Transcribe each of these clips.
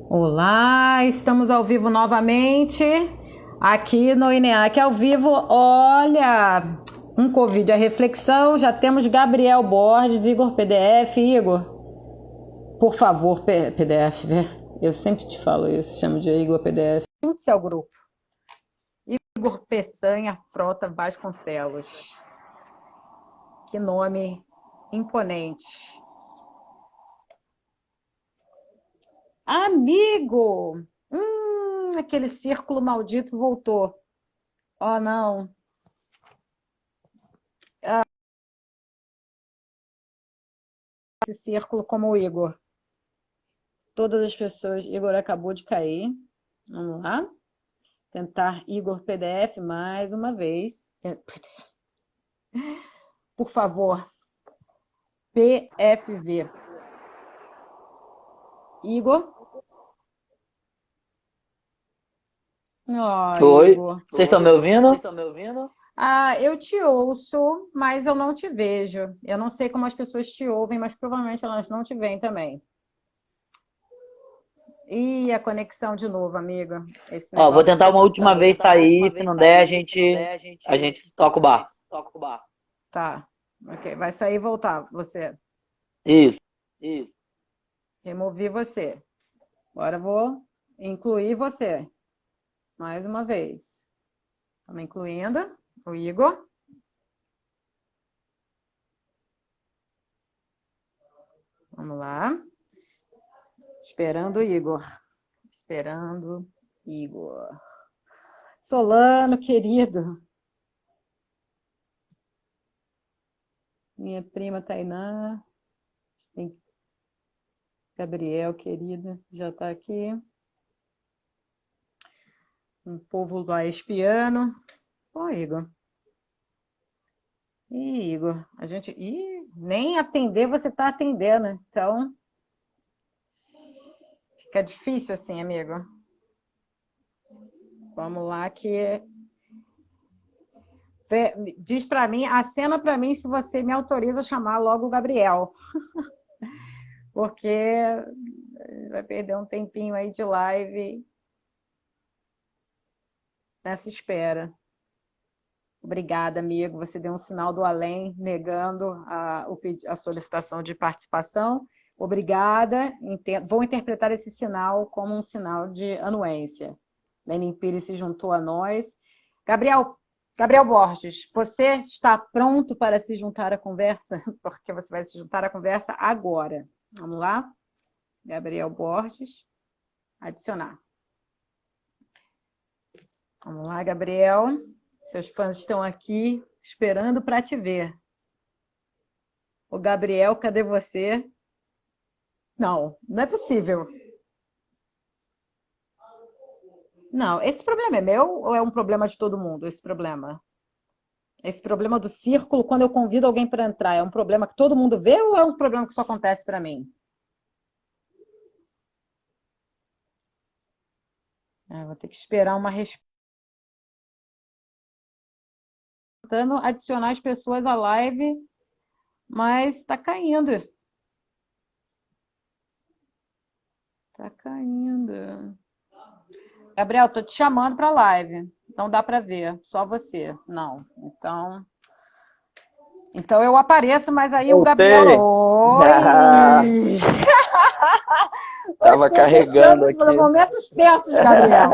Olá, estamos ao vivo novamente aqui no INEAC ao vivo. Olha, um Covid, a reflexão. Já temos Gabriel Borges, Igor PDF. Igor, por favor, PDF, né? Eu sempre te falo isso, chamo de Igor PDF. Junte-se ao grupo. Igor Peçanha Frota Vasconcelos. Que nome imponente. Amigo! Aquele círculo maldito voltou. Oh, não. Esse círculo como o Igor. Todas as pessoas. Igor acabou de cair. Vamos lá. Tentar Igor PDF mais uma vez. Por favor. PFV. Igor. Oh, Oi, Igor. vocês estão me ouvindo? Ah, eu te ouço, mas eu não te vejo. Eu não sei como as pessoas te ouvem, mas provavelmente elas não te veem também. Ih, a conexão de novo, amiga. Esse Ó, vou negócio de tentar uma última conexão. vez sair, se não der, a gente toca o bar. Tá. Ok. Vai sair e voltar. Você. Isso. Removi você. Agora vou incluir você. Mais uma vez. Estamos incluindo o Igor. Vamos lá. Esperando o Igor. Esperando Igor. Solano, querido. Minha prima Tainá. Tem Gabriel, querida, já está aqui. Um povo lá espiando. Ô, Igor. Ih, Igor, a gente. Nem atender você está atendendo. Então, fica difícil assim, amigo. Vamos lá que. Diz para mim, acena para mim se você me autoriza a chamar logo o Gabriel. Porque vai perder um tempinho aí de live nessa espera. Obrigada, amigo. Você deu um sinal do além, negando a solicitação de participação. Obrigada. Vou interpretar esse sinal como um sinal de anuência. Lenin Pires se juntou a nós. Gabriel Borges, você está pronto para se juntar à conversa? Porque você vai se juntar à conversa agora. Vamos lá? Gabriel Borges, adicionar. Vamos lá, Gabriel. Seus fãs estão aqui esperando para te ver. O Gabriel, cadê você? Não, não é possível. Não, esse problema é meu ou é um problema de todo mundo, esse problema? Esse problema do círculo, quando eu convido alguém para entrar, é um problema que todo mundo vê ou é um problema que só acontece para mim? Vou ter que esperar uma resposta. Tentando adicionar as pessoas à live, mas está caindo. Está caindo. Gabriel, tô te chamando para a live. Não dá para ver, só você. Não. Então eu apareço, mas aí o Gabriel. Voltei. Oi! Tava Você deixando carregando para aqui. momentos tensos, Gabriel.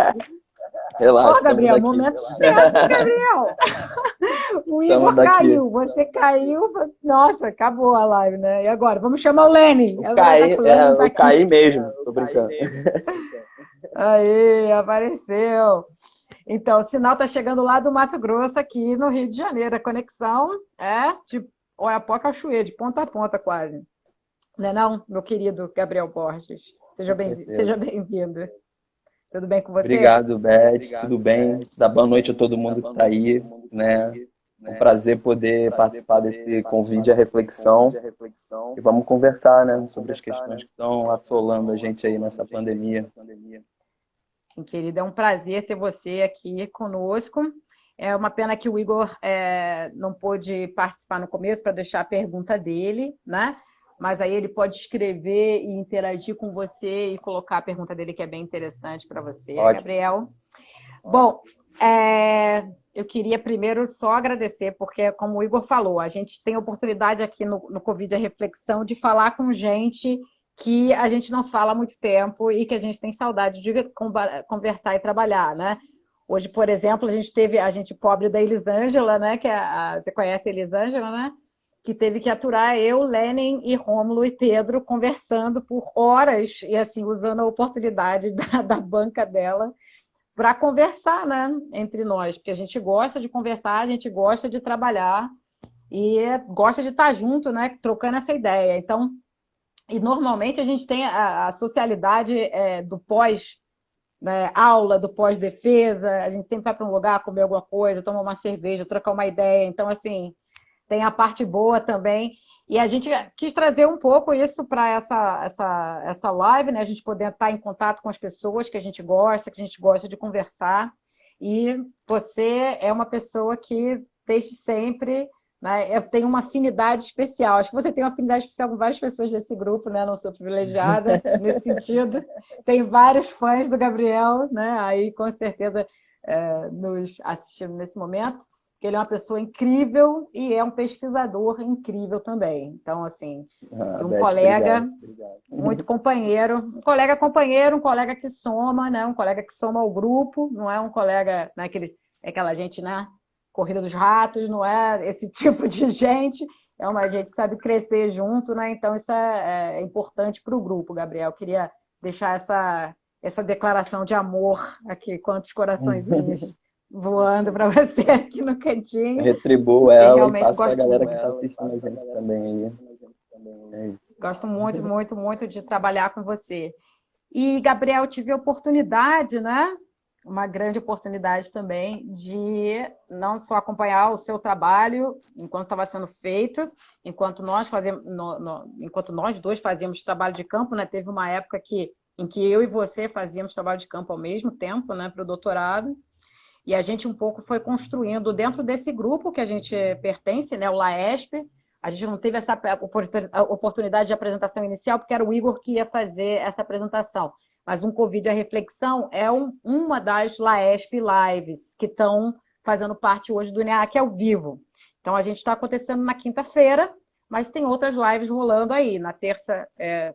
Relaxa, Ô, estamos Gabriel, aqui. momentos tensos, Gabriel. O Estamos Igor daqui. caiu, você caiu. Nossa, acabou a live, né? E agora? Vamos chamar o Lene. Eu Agora tá caí, que o Lene tá eu aqui. caí mesmo. Tô brincando. Aí, apareceu. Então, o sinal está chegando lá do Mato Grosso, aqui no Rio de Janeiro. A conexão é de Oiapoque ao Chuí, de ponta a ponta quase. Não é não, meu querido Gabriel Borges? Com Seja certeza. bem-vindo. Tudo bem com você? Obrigado, Beth. Tudo bem? Dá boa noite a todo mundo que está aí, né? Um prazer poder participar desse convite à reflexão. E vamos conversar, né, sobre as questões que estão assolando a gente aí nessa pandemia. Sim, querido, é um prazer ter você aqui conosco. É uma pena que o Igor não pôde participar no começo para deixar a pergunta dele, né? mas aí ele pode escrever e interagir com você e colocar a pergunta dele, que é bem interessante para você, Ótimo. Gabriel. Bom, eu queria primeiro só agradecer, porque, como o Igor falou, a gente tem oportunidade aqui no Covid a Reflexão de falar com gente que a gente não fala há muito tempo e que a gente tem saudade de conversar e trabalhar, né? Hoje, por exemplo, a gente teve a gente pobre da Elisângela, né? Você conhece a Elisângela, né? Que teve que aturar eu, Lenin e Rômulo e Pedro conversando por horas e assim usando a oportunidade da banca dela para conversar, né, entre nós, porque a gente gosta de conversar, a gente gosta de trabalhar e gosta de estar junto, né, trocando essa ideia. Então, e normalmente a gente tem a socialidade do pós, né, aula, do pós-defesa, a gente sempre vai para um lugar comer alguma coisa, tomar uma cerveja, trocar uma ideia. Então, assim, tem a parte boa também. E a gente quis trazer um pouco isso para essa live, né? A gente poder estar em contato com as pessoas que a gente gosta de conversar. E você é uma pessoa que, desde sempre, né, eu tenho uma afinidade especial. Acho que você tem uma afinidade especial com várias pessoas desse grupo, né? Não sou privilegiada nesse sentido. Tem vários fãs do Gabriel, né? Aí, com certeza, nos assistindo nesse momento. Ele é uma pessoa incrível e é um pesquisador incrível também. Então, assim, um Beth, colega obrigado. muito companheiro, um colega que soma, né? Um colega que soma ao grupo, não é um colega, né, aquela gente, né? Corrida dos ratos, não é esse tipo de gente, é uma gente que sabe crescer junto, né? Então, isso é importante para o grupo, Gabriel. Eu queria deixar essa declaração de amor aqui, quantos coraçõezinhos voando para você aqui no cantinho. Retribuo Porque ela e realmente passo para a gosto galera que muito. está assistindo a gente também aí. É isso. Gosto muito, muito, muito de trabalhar com você. E, Gabriel, tive a oportunidade, né? Uma grande oportunidade também de não só acompanhar o seu trabalho enquanto estava sendo feito, enquanto nós dois fazíamos trabalho de campo, né? Teve uma época em que eu e você fazíamos trabalho de campo ao mesmo tempo, né? Para o doutorado. E a gente um pouco foi construindo dentro desse grupo que a gente pertence, né, o LAESP. A gente não teve essa oportunidade de apresentação inicial, porque era o Igor que ia fazer essa apresentação. Mas um Covid a Reflexão é uma das LAESP Lives que estão fazendo parte hoje do INEAC ao vivo. Então, a gente está acontecendo na quinta-feira, mas tem outras lives rolando aí. Na terça,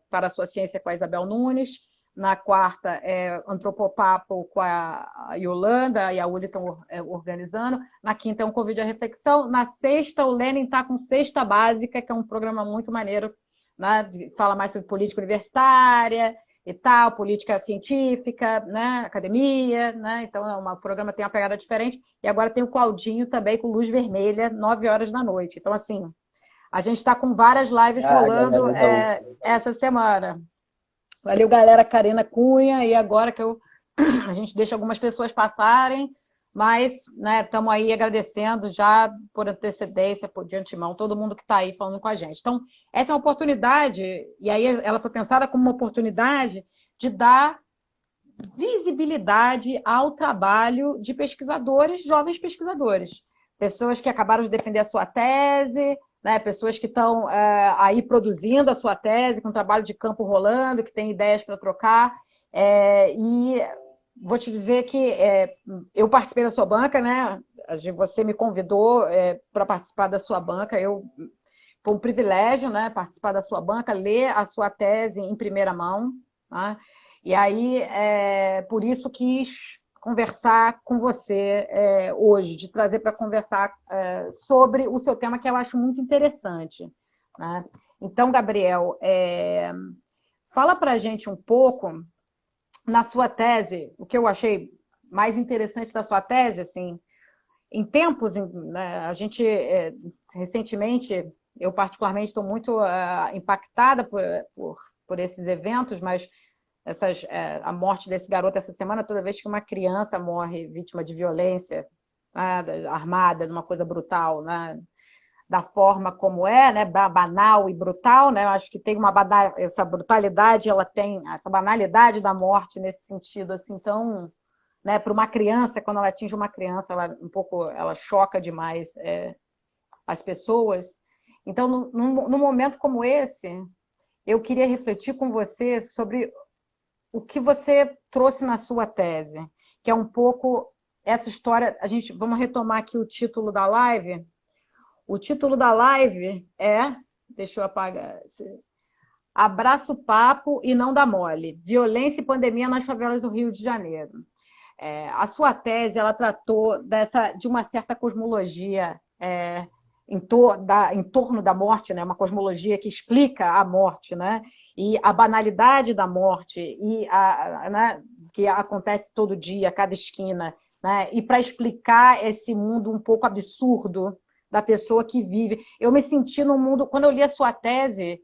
Para a Sua Ciência com a Isabel Nunes. Na quarta, Antropopapo com a Yolanda e a Uli estão organizando. Na quinta é um Covid à Reflexão. Na sexta, o Lenin está com Sexta Básica, que é um programa muito maneiro, né? Fala mais sobre política universitária e tal, política científica, né? Academia, né? Então, o programa tem uma pegada diferente. E agora tem o Claudinho também com Luz Vermelha, 9 horas da noite. Então, assim, a gente está com várias lives rolando essa semana. Valeu, galera, Karina Cunha, e agora que a gente deixa algumas pessoas passarem, mas estamos aí agradecendo já por antecedência, de antemão, todo mundo que está aí falando com a gente. Então, essa é uma oportunidade, e aí ela foi pensada como uma oportunidade de dar visibilidade ao trabalho de pesquisadores, jovens pesquisadores, pessoas que acabaram de defender a sua tese, né, pessoas que estão aí produzindo a sua tese, com um trabalho de campo rolando, que tem ideias para trocar. E vou te dizer que eu participei da sua banca, né? Você me convidou para participar da sua banca. Foi um privilégio, né, participar da sua banca, ler a sua tese em primeira mão. Né? E aí, por isso quis conversar com você hoje, de trazer para conversar sobre o seu tema, que eu acho muito interessante. Né? Então, Gabriel, fala para a gente um pouco, na sua tese, o que eu achei mais interessante da sua tese, assim, em tempos, né, a gente, recentemente, eu particularmente estou muito impactada por esses eventos, mas a morte desse garoto essa semana, toda vez que uma criança morre vítima de violência, né, armada, de uma coisa brutal, né, da forma como né, banal e brutal, né, eu acho que tem essa brutalidade, ela tem essa banalidade da morte nesse sentido, assim, então, né, para uma criança, quando ela atinge uma criança, ela choca demais as pessoas. Então, num momento como esse, eu queria refletir com você sobre o que você trouxe na sua tese, que é um pouco essa história. Vamos retomar aqui o título da live. O título da live é, deixa eu apagar, Abraça o Papo e Não Dá Mole, Violência e Pandemia nas Favelas do Rio de Janeiro. A sua tese, ela tratou de uma certa cosmologia em torno da morte, né? Uma cosmologia que explica a morte, né? E a banalidade da morte, né? Que acontece todo dia, a cada esquina, né? E para explicar esse mundo um pouco absurdo da pessoa que vive. Eu me senti num mundo, quando eu li a sua tese,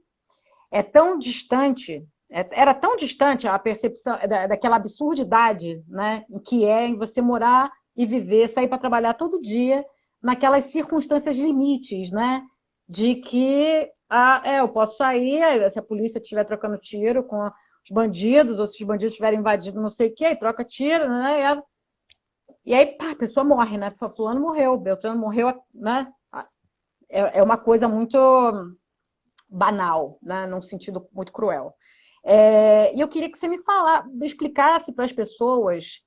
tão distante, era tão distante a percepção daquela absurdidade, né, que em você morar e viver, sair para trabalhar todo dia, naquelas circunstâncias limites, né, de que eu posso sair, se a polícia estiver trocando tiro com os bandidos, ou se os bandidos estiverem invadindo não sei o quê, troca tiro, né, e aí pá, a pessoa morre, né, fulano morreu, Beltrano morreu, né, é uma coisa muito banal, né, num sentido muito cruel. E eu queria que você me explicasse para as pessoas,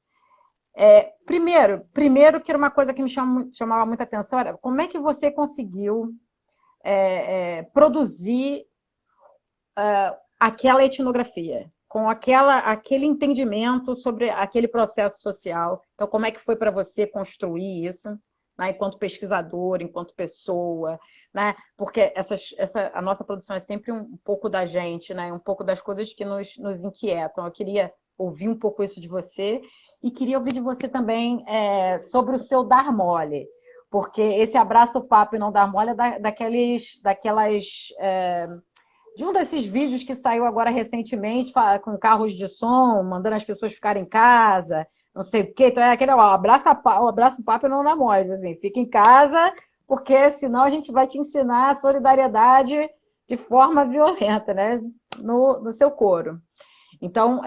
primeiro que era uma coisa que me chamava muita atenção, era como é que você conseguiu produzir aquela etnografia, com aquele entendimento sobre aquele processo social. Então, como é que foi para você construir isso, né, enquanto pesquisador, enquanto pessoa, né? Porque a nossa produção é sempre um pouco da gente, né? Um pouco das coisas que nos inquietam. Eu queria ouvir um pouco isso de você e queria ouvir de você também sobre o seu dar mole, porque esse abraço, papo e não dar mole é de um desses vídeos que saiu agora recentemente com carros de som, mandando as pessoas ficarem em casa, não sei o quê. Então é aquele abraço o papo e não dá mole, assim, fica em casa, porque senão a gente vai te ensinar a solidariedade de forma violenta, né? No seu coro. Então,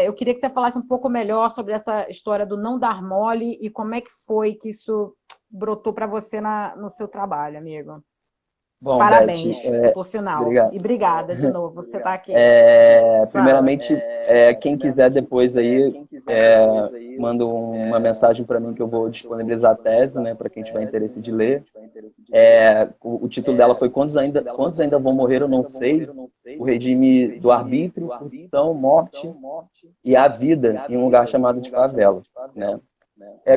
eu queria que você falasse um pouco melhor sobre essa história do não dar mole e como é que foi que isso brotou para você no seu trabalho, amigo. Bom, Parabéns, Beth, por sinal. obrigado. E obrigada de novo, você está aqui. Fala. Primeiramente, quem quiser depois aí, manda uma mensagem para mim que eu vou disponibilizar a tese, né, para quem tiver interesse de ler. O título dela foi Quantos ainda vão morrer, eu não sei. O regime do arbítrio, punição, morte e a vida em um lugar chamado de favela, né?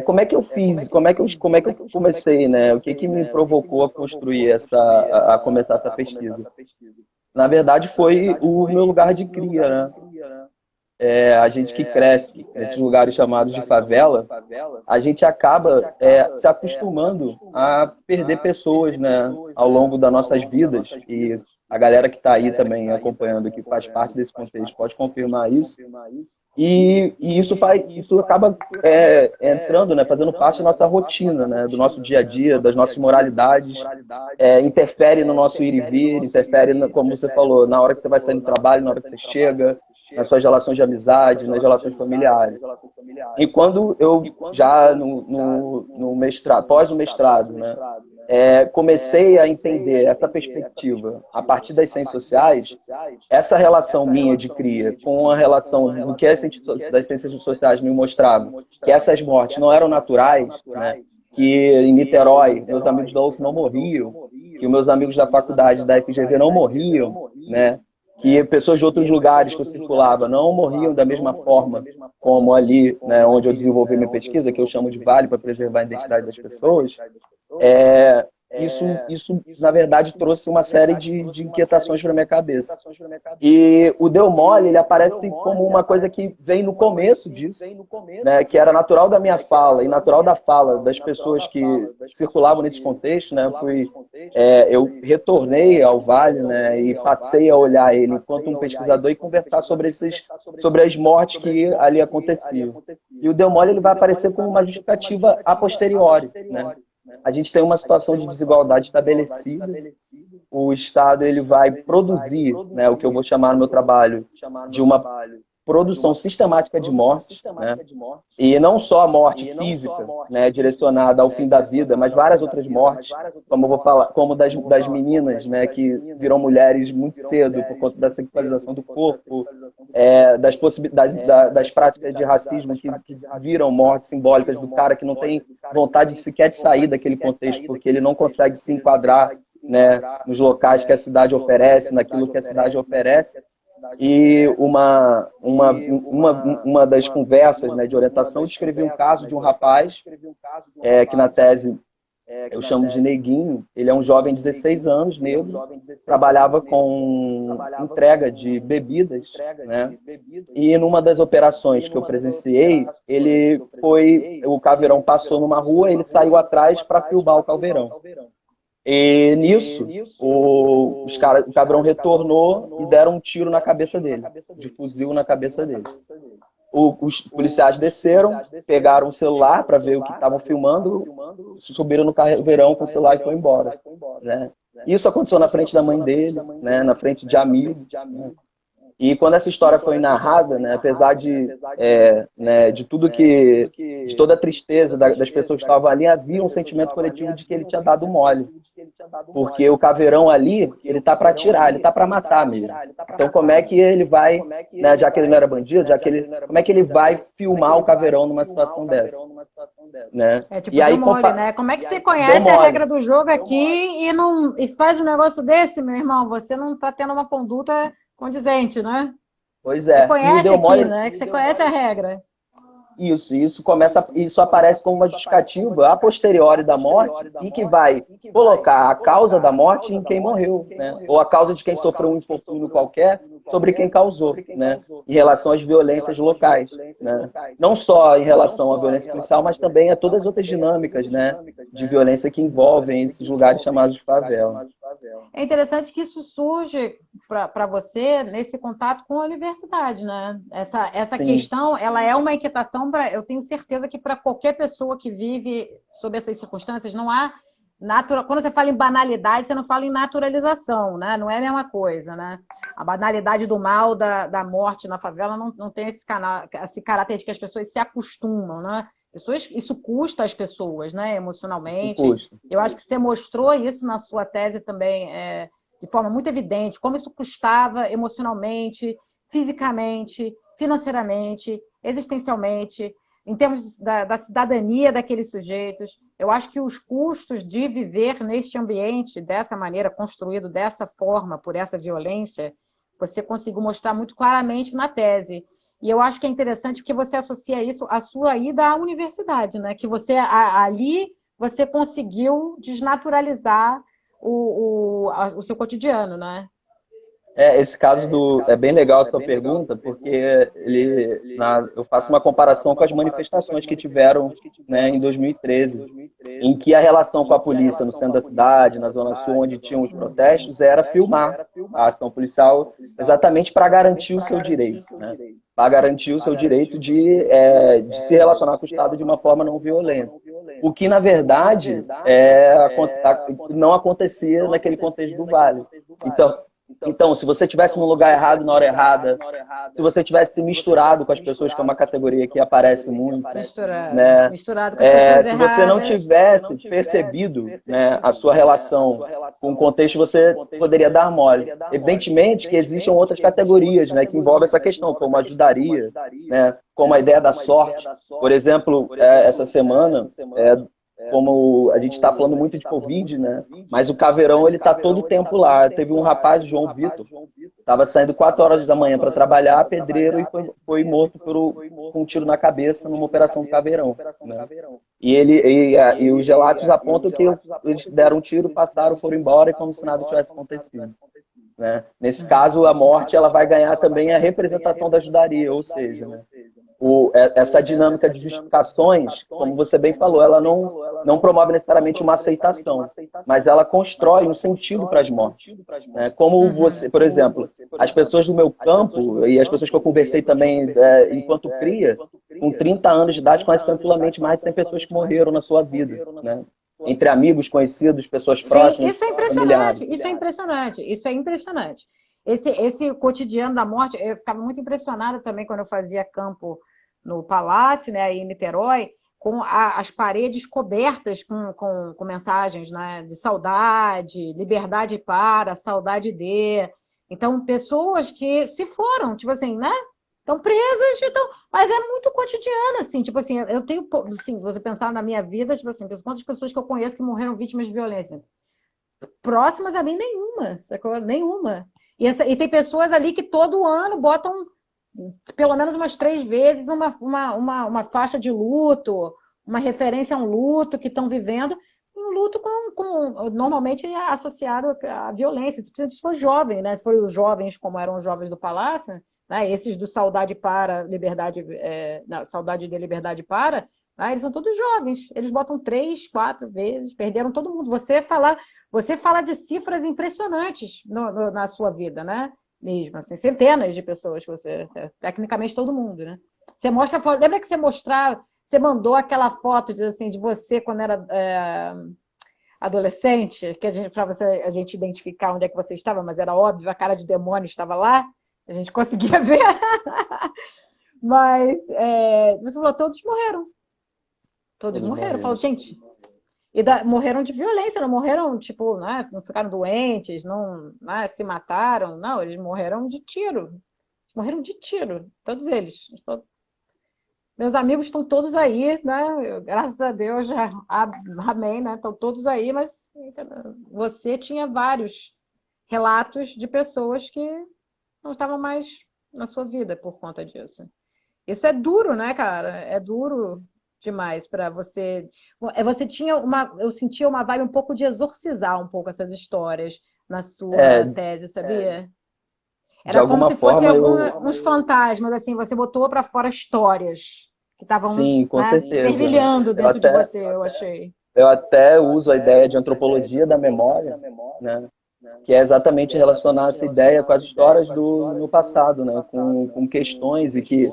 Como é que eu fiz? Como é que eu comecei, né? O que me provocou a construir a começar essa pesquisa? Na verdade, foi o meu lugar de cria, né? A gente que cresce nesses lugares chamados de favela, a gente acaba se acostumando a perder pessoas, né, ao longo das nossas vidas. E a galera que está aí também acompanhando, que faz parte desse contexto, pode confirmar isso. E isso acaba entrando, né, fazendo parte da nossa rotina, né, do nosso dia a dia, das nossas moralidades, interfere no nosso ir e vir, interfere, como você falou, na hora que você vai sair do trabalho, na hora que você chega, nas suas relações de amizade, nas relações familiares. E quando eu já no mestrado, pós o mestrado, né, comecei a entender essa perspectiva a partir das ciências sociais, essa relação minha de cria com a relação do que as ciências sociais me mostravam, que essas mortes não eram naturais, né, que em Niterói meus amigos da UF não morriam, que os meus amigos da faculdade da FGV não morriam, né, que pessoas de outros lugares que eu circulava não morriam da mesma forma como ali, né, onde eu desenvolvi minha pesquisa, que eu chamo de Vale para preservar a identidade das pessoas. Isso, na verdade, trouxe uma série de inquietações para minha cabeça. E o Deu Mole, ele aparece como uma coisa que vem no começo disso, né, que era natural da minha fala e natural da fala das pessoas que circulavam nesse contexto, né, eu retornei ao Vale, né, e passei a olhar ele enquanto um pesquisador e conversar sobre as mortes que ali aconteciam. E o Deu Mole, ele vai aparecer como uma justificativa a posteriori, né? A gente tem uma situação de desigualdade estabelecida. O Estado ele vai produzir, né, o que eu vou chamar no meu trabalho de uma produção sistemática de mortes, né? E não só a morte física, né, direcionada ao fim da vida, mas várias outras mortes, como eu vou falar, como das meninas, né, que viram mulheres muito cedo por conta da sexualização do corpo, das possibilidades das práticas de racismo que viram mortes simbólicas do cara que não tem vontade sequer de sair daquele contexto, porque ele não consegue se enquadrar, né, nos locais que a cidade oferece, naquilo que a cidade oferece. E uma das conversas, né, de orientação, descrevi um caso de um rapaz que na tese eu chamo de Neguinho. Ele é um jovem de 16 anos, negro, trabalhava com entrega de bebidas, né? E numa das operações que eu presenciei, o caveirão passou numa rua, ele saiu atrás para filmar o caveirão. E nisso, o cabrão retornou e deram um tiro na cabeça dele, de fuzil na cabeça dele. Os policiais desceram, pegaram o celular para ver o que estavam filmando, subiram no caveirão com o celular e foi embora, né? Isso aconteceu na frente da mãe dele, né, na frente de amigos, né? E quando essa história foi narrada, né, apesar de tudo de toda a tristeza das pessoas que estavam ali, havia um sentimento coletivo de que ele tinha dado mole. Porque o caveirão ali, ele tá para atirar, ele tá para matar mesmo. Então como é que ele vai, né, já que ele não era bandido, como é que ele vai filmar o caveirão numa situação dessa? Né? Tipo, e aí, mole, né? Como é que você conhece a regra do jogo aqui e faz um negócio desse, meu irmão? Você não tá tendo uma conduta condizente, né? Pois é. Você conhece aqui, né? Que você conhece a regra. Isso aparece como uma justificativa a posteriori da morte e que vai colocar a causa da morte em quem morreu, né? Ou a causa de quem sofreu um infortúnio qualquer sobre quem causou, né? Em relação às violências locais, né? Não só em relação à violência policial, mas também a todas as outras dinâmicas, né, de violência que envolvem esses lugares chamados de favela. É interessante que isso surge para você nesse contato com a universidade, né? Essa questão, ela é uma inquietação, eu tenho certeza que para qualquer pessoa que vive sob essas circunstâncias, não há quando você fala em banalidade, você não fala em naturalização, né? Não é a mesma coisa, né? A banalidade do mal, da morte na favela não tem esse caráter de que as pessoas se acostumam, né? Isso custa às pessoas, né, emocionalmente. Eu acho que você mostrou isso na sua tese também, de forma muito evidente, como isso custava emocionalmente, fisicamente, financeiramente, existencialmente, em termos da cidadania daqueles sujeitos. Eu acho que os custos de viver neste ambiente, dessa maneira, construído dessa forma, por essa violência, você conseguiu mostrar muito claramente na tese. E eu acho que é interessante porque você associa isso à sua ida à universidade, né? Que você ali você conseguiu desnaturalizar o seu cotidiano, né? Esse caso é bem legal a sua pergunta, porque eu faço uma comparação com as manifestações que tiveram, né, em 2013, em que a relação com a polícia no centro da cidade, na Zona Sul, onde tinham os protestos, era filmar a ação policial exatamente para garantir o seu direito, né? Para garantir o seu direito de se relacionar com o Estado de uma forma não violenta. O que, na verdade, não acontecia naquele contexto do Vale. Então, se você estivesse no lugar errado, na hora errada, se você tivesse se misturado com as pessoas, que é uma categoria que aparece muito, misturado com as pessoas se você não tivesse percebido, né, a sua relação com o contexto, você poderia dar mole. Evidentemente que existem outras categorias, né, que envolvem essa questão, como a ajudaria, né, como a ideia da sorte. Por exemplo, essa semana, como a gente está falando muito de Covid, né? Mas o caveirão, ele está todo o tempo lá. Teve um rapaz, João Vitor, estava saindo 4 horas da manhã para trabalhar, pedreiro, e foi morto com um tiro na cabeça numa operação do caveirão, né? E os relatos apontam que eles deram um tiro, passaram, foram embora, e como se nada tivesse acontecido, né? Nesse caso, a morte ela vai ganhar também a representação da ajudaria, ou seja, né, essa dinâmica de justificações, como você bem falou, ela não promove necessariamente uma aceitação, mas ela constrói um sentido para as mortes, né? Como você, por exemplo, as pessoas do meu campo e as pessoas que eu conversei também enquanto cria, com 30 anos de idade, conhecem tranquilamente mais de 100 pessoas que morreram na sua vida, né? Entre amigos, conhecidos, pessoas próximas. Sim, isso é impressionante, isso é impressionante. esse cotidiano da morte, eu ficava muito impressionada também quando eu fazia campo no Palácio, né, aí em Niterói, com as paredes cobertas com mensagens, né, de saudade, liberdade para, saudade de. Então, pessoas que se foram, tipo assim, né? Estão presas, então, mas é muito cotidiano, assim, tipo assim, eu tenho, assim, você pensar na minha vida, tipo assim, quantas pessoas que eu conheço que morreram vítimas de violência? Próximas a mim, nenhuma, sacou? Nenhuma. E tem pessoas ali que todo ano botam pelo menos umas 3 vezes uma faixa de luto, uma referência a um luto que estão vivendo, um luto normalmente é associado à violência, se for jovem, né? Se for os jovens, como eram os jovens do Palácio, né? Esses do Saudade para, Liberdade, Saudade de Liberdade para, né? Eles são todos jovens, eles botam 3, 4 vezes, perderam todo mundo. Você fala de cifras impressionantes na sua vida, né? Mesmo, assim, centenas de pessoas que tecnicamente todo mundo, né? Você mostra, lembra que você mandou aquela foto de você quando era adolescente, que para a gente identificar onde é que você estava, mas era óbvio, a cara de demônio estava lá, a gente conseguia ver. Mas você falou, todos morreram. Todos morreram. Eu falo, gente, morreram de violência, não morreram, tipo, né, não ficaram doentes, não, né, se mataram, não, eles morreram de tiro. Morreram de tiro, todos eles. Meus amigos estão todos aí, né? Graças a Deus, já, amém, né? Estão todos aí, mas você tinha vários relatos de pessoas que não estavam mais na sua vida por conta disso. Isso é duro, né, cara? É duro demais para você. Você tinha eu sentia uma vibe um pouco de exorcizar um pouco essas histórias na sua É, tese, sabia? de Era como alguma se fosse forma eu. uns fantasmas, assim, você botou para fora histórias que estavam, Sim, com né, certeza, né? fervilhando Eu dentro de até, você, eu achei. eu até uso a ideia de antropologia da memória, né? Que é exatamente relacionar essa ideia com as histórias no passado, né? Com questões e que,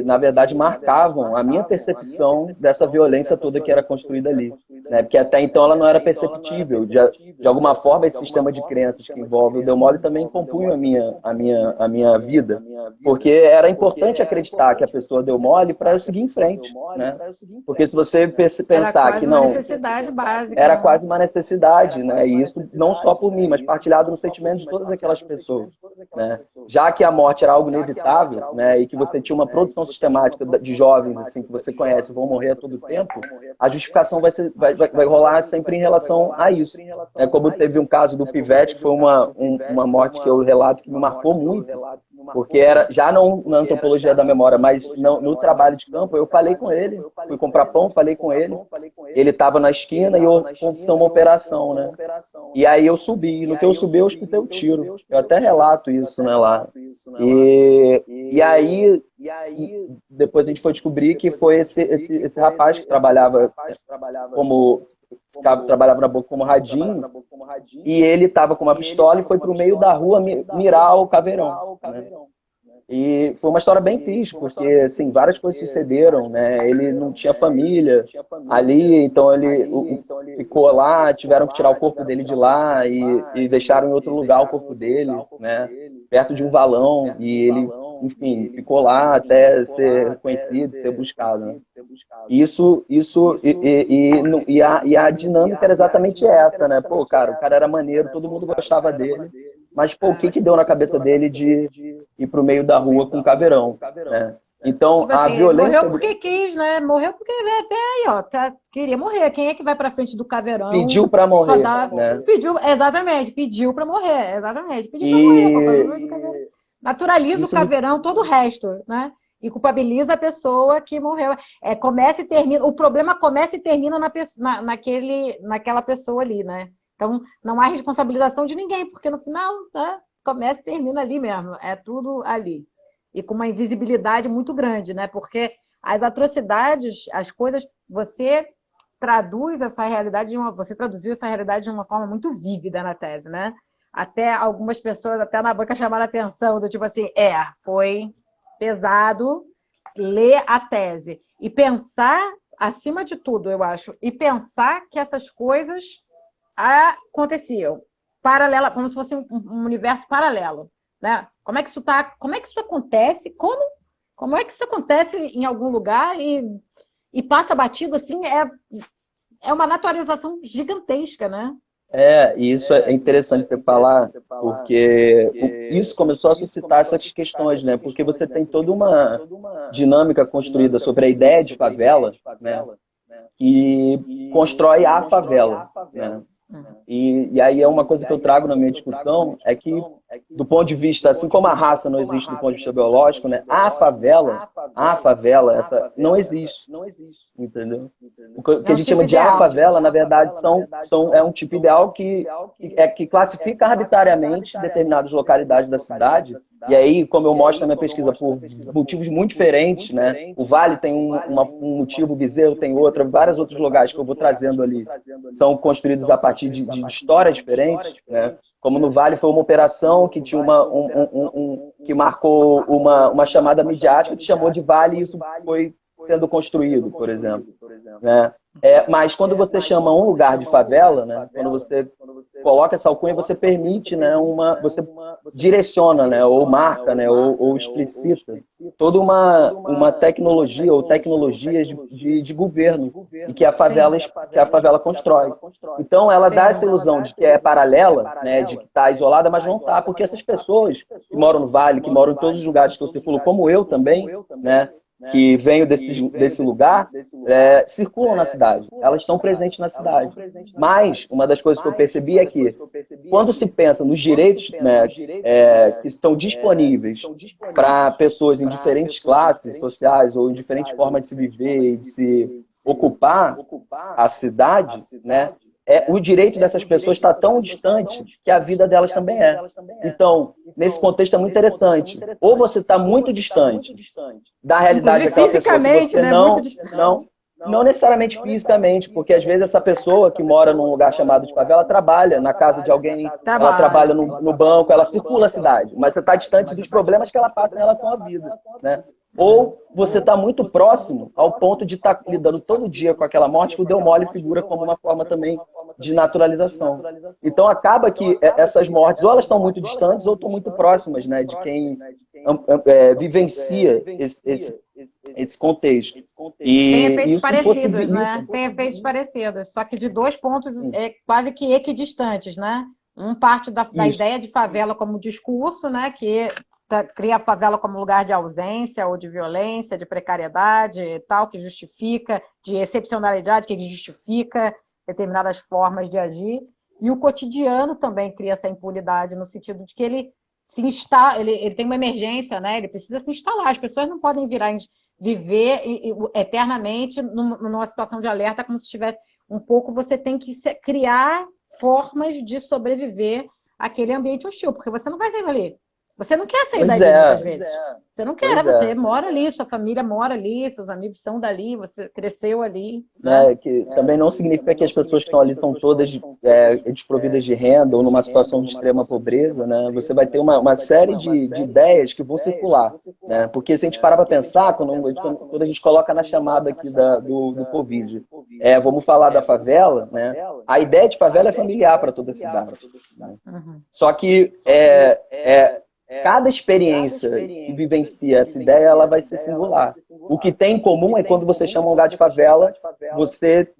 na verdade, marcavam a minha percepção dessa violência toda que era construída ali. Né? Porque até então ela não era perceptível. De alguma forma, esse sistema de crenças que envolve o Deu Mole também compunha a minha vida. Porque era importante acreditar que a pessoa deu mole para eu seguir em frente. Né? Porque se você Era pensar que quase uma não, necessidade básica, era né? quase uma necessidade, né? E isso não só por mim, mas partilhado no sentimento de todas aquelas pessoas, né? Já que a morte era algo inevitável, né? E que você tinha uma produção sistemática de jovens assim que você conhece vão morrer a todo tempo, a justificação vai rolar sempre em relação a isso. É como teve um caso do Pivete, que foi uma morte que eu relato que me marcou muito, porque era já não na antropologia da memória, mas no trabalho de campo, eu falei com ele, fui comprar pão, falei com ele estava na esquina e eu aconteceu uma operação, né? E aí eu subi, no que eu subi eu escutei o tiro. Eu até relato isso, né, lá. E aí depois a gente foi descobrir que foi esse rapaz que trabalhava como trabalhava na boca como radinho, e ele estava com uma pistola e foi para o meio da rua mirar o caveirão, né? E foi uma história bem triste, porque assim, várias coisas sucederam, né? Ele não tinha família ali, então ele ficou lá, tiveram que tirar o corpo dele de lá e deixaram em outro lugar o corpo dele, né? Perto de um valão, e ele, enfim, ficou lá até ser reconhecido, ser buscado, né? E a dinâmica era exatamente essa, né? Pô, cara, o cara era maneiro, todo mundo gostava dele, mas, pô, o que que deu na cabeça dele de ir pro meio da rua com um caveirão, né? Então, Tipo a assim, morreu violência porque quis, né? Morreu porque até aí, ó, queria morrer. Quem é que vai pra frente do caveirão pediu para pra morrer, dar. né? Pediu, exatamente, pediu pra morrer, exatamente. Pediu pra morrer, pô, faz do caveirão. E Naturaliza o isso me... caveirão, todo o resto, né? E culpabiliza a pessoa que morreu. Começa e termina. O problema começa e termina naquela pessoa ali, né? Então, não há responsabilização de ninguém, porque no final, né, começa e termina ali mesmo. É tudo ali. E com uma invisibilidade muito grande, né? Porque as atrocidades, as coisas, você você traduziu essa realidade de uma forma muito vívida na tese, né? Até algumas pessoas, até na banca, chamaram a atenção do tipo assim, foi pesado ler a tese e pensar, acima de tudo, eu acho, e pensar que essas coisas aconteciam. paralela, como se fosse um universo paralelo, né? Como é que isso acontece? Como é que isso acontece em algum lugar e passa batido assim? É uma naturalização gigantesca, né? E isso é interessante você falar, porque isso começou a suscitar essas questões, né? Porque você tem toda uma dinâmica construída sobre a ideia de favela, né? Que constrói a favela, né? E aí é uma coisa que eu trago na minha discussão, é que, do ponto de vista, assim como a raça não existe do ponto de vista biológico, né? A favela, essa não existe, entendeu? O que É a um gente tipo chama de a ideal. favela, na verdade, é um tipo ideal que classifica arbitrariamente determinadas localidades da cidade. E aí, como eu mostro na minha pesquisa, por motivos muito diferentes, né? O Vale tem um motivo, o Bezerro tem outro, vários outros lugares que eu vou trazendo ali são construídos a partir de histórias diferentes, né? Como no Vale foi uma operação que tinha que marcou uma chamada midiática que chamou de Vale e isso foi sendo construído, por exemplo, né? Mas quando você chama um lugar de favela, né? Quando você coloca essa alcunha, você permite, né? Você direciona, né? Ou marca, né? Ou explicita toda uma tecnologia ou tecnologias de governo e que a favela constrói. Então, ela dá essa ilusão de que é paralela, né? De que está isolada, mas não está, porque essas pessoas que moram no Vale, que moram em todos os lugares que você falou, como eu também, né? Que venho desse lugar, circulam na cidade. Elas estão presentes na cidade. Mas, uma das coisas que eu percebi é que, quando se pensa nos direitos, né, que estão disponíveis para pessoas em diferentes classes sociais ou em diferentes formas de se viver e de se ocupar a cidade, né, o direito dessas pessoas está tão distante que a vida delas também é. Então, nesse contexto é muito interessante. Ou você está muito distante da realidade Inclusive, daquela pessoa que fisicamente, você né? Muito distante. não necessariamente fisicamente, porque às vezes essa pessoa que mora num lugar chamado de favela trabalha na casa de alguém, ela Trabalha. trabalha no banco, ela circula a cidade, mas você está distante dos problemas que ela passa em relação à vida, né? Ou você está muito próximo ao ponto de estar lidando todo dia com aquela morte que o Deu Mole figura como uma forma também de naturalização. Então acaba que essas mortes ou elas estão muito distantes ou estão muito próximas, né, de quem vivencia esse contexto. Tem E efeitos isso parecidos, possibilita. né? Tem efeitos parecidos, só que de dois pontos quase que equidistantes, né? Um parte da Isso. ideia de favela como discurso, né? Que cria a favela como lugar de ausência ou de violência, de precariedade e tal, que justifica, de excepcionalidade, que justifica determinadas formas de agir. E o cotidiano também cria essa impunidade, no sentido de que ele se instala, ele tem uma emergência, né? Ele precisa se instalar. As pessoas não podem viver eternamente numa situação de alerta, como se tivesse um pouco, você tem que criar formas de sobreviver àquele ambiente hostil, porque você não vai sair dali. Você não quer sair Pois dali muitas é, vezes. Você não quer, pois você é. mora ali, sua família mora ali, seus amigos são dali, você cresceu ali, né? Né, que também não significa que as pessoas que estão ali estão todas desprovidas de renda ou numa situação de extrema pobreza, né? Você vai ter uma série de ideias que vão circular, né? Porque se a gente parar para pensar, quando a gente coloca na chamada aqui do Covid, vamos falar da favela, né? A ideia de favela é familiar para toda a cidade, né? Uhum. Só que cada experiência que vivencia essa ideia, ela vai ser singular. O que tem em comum é quando você chama um lugar de favela, você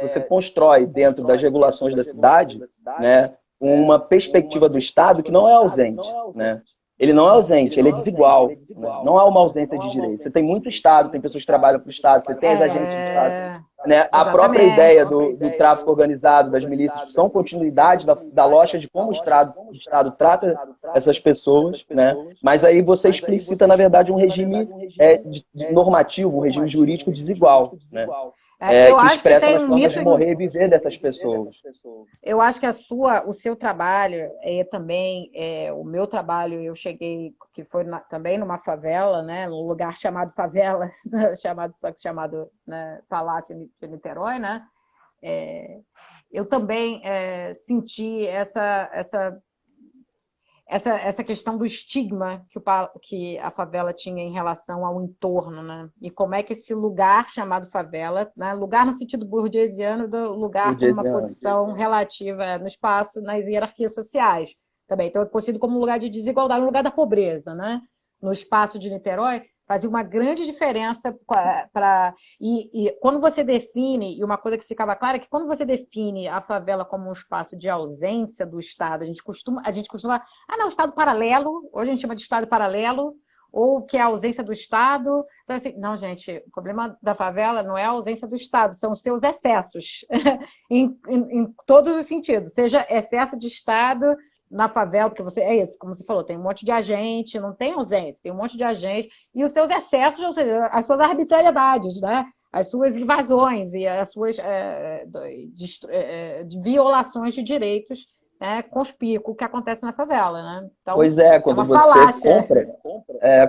você constrói dentro das regulações da cidade, né, uma perspectiva do Estado que não é ausente, né? Ele não é ausente, ele é desigual, né? Não há uma ausência de direitos. Você tem muito Estado, tem pessoas que trabalham para o Estado, você tem as agências do Estado, né? A própria Exatamente. ideia do tráfico organizado, das milícias, são continuidade da lógica de como o Estado trata essas pessoas, né? Mas aí você explicita, na verdade, um regime normativo, um regime jurídico desigual, né? Eu Que acho que expressa tem nas um formas mito. de morrer e viver dessas pessoas. Eu acho que o seu trabalho também, o meu trabalho, eu cheguei, que foi também numa favela, né, num lugar chamado favela, chamado né, Palácio de Niterói, né? Eu também senti essa questão do estigma que a favela tinha em relação ao entorno, né? E como é que esse lugar chamado favela, né? Lugar no sentido burguesiano, do lugar com uma posição relativa no espaço, nas hierarquias sociais também. Então, é conhecido como um lugar de desigualdade, um lugar da pobreza, né? No espaço de Niterói, fazia uma grande diferença e quando você define, e uma coisa que ficava clara é que quando você define a favela como um espaço de ausência do Estado, a gente costuma não, Estado paralelo, hoje a gente chama de Estado paralelo, ou que é a ausência do Estado. Então, assim, não, gente, o problema da favela não é a ausência do Estado, são os seus excessos, em todos os sentidos, seja excesso de Estado na favela, porque é isso, como você falou, tem um monte de agente, não tem ausência, tem um monte de agente, e os seus excessos, ou seja, as suas arbitrariedades, né? As suas invasões e as suas violações de direitos, né, conspícuo que acontece na favela, né? Então, pois é, quando uma você falácia.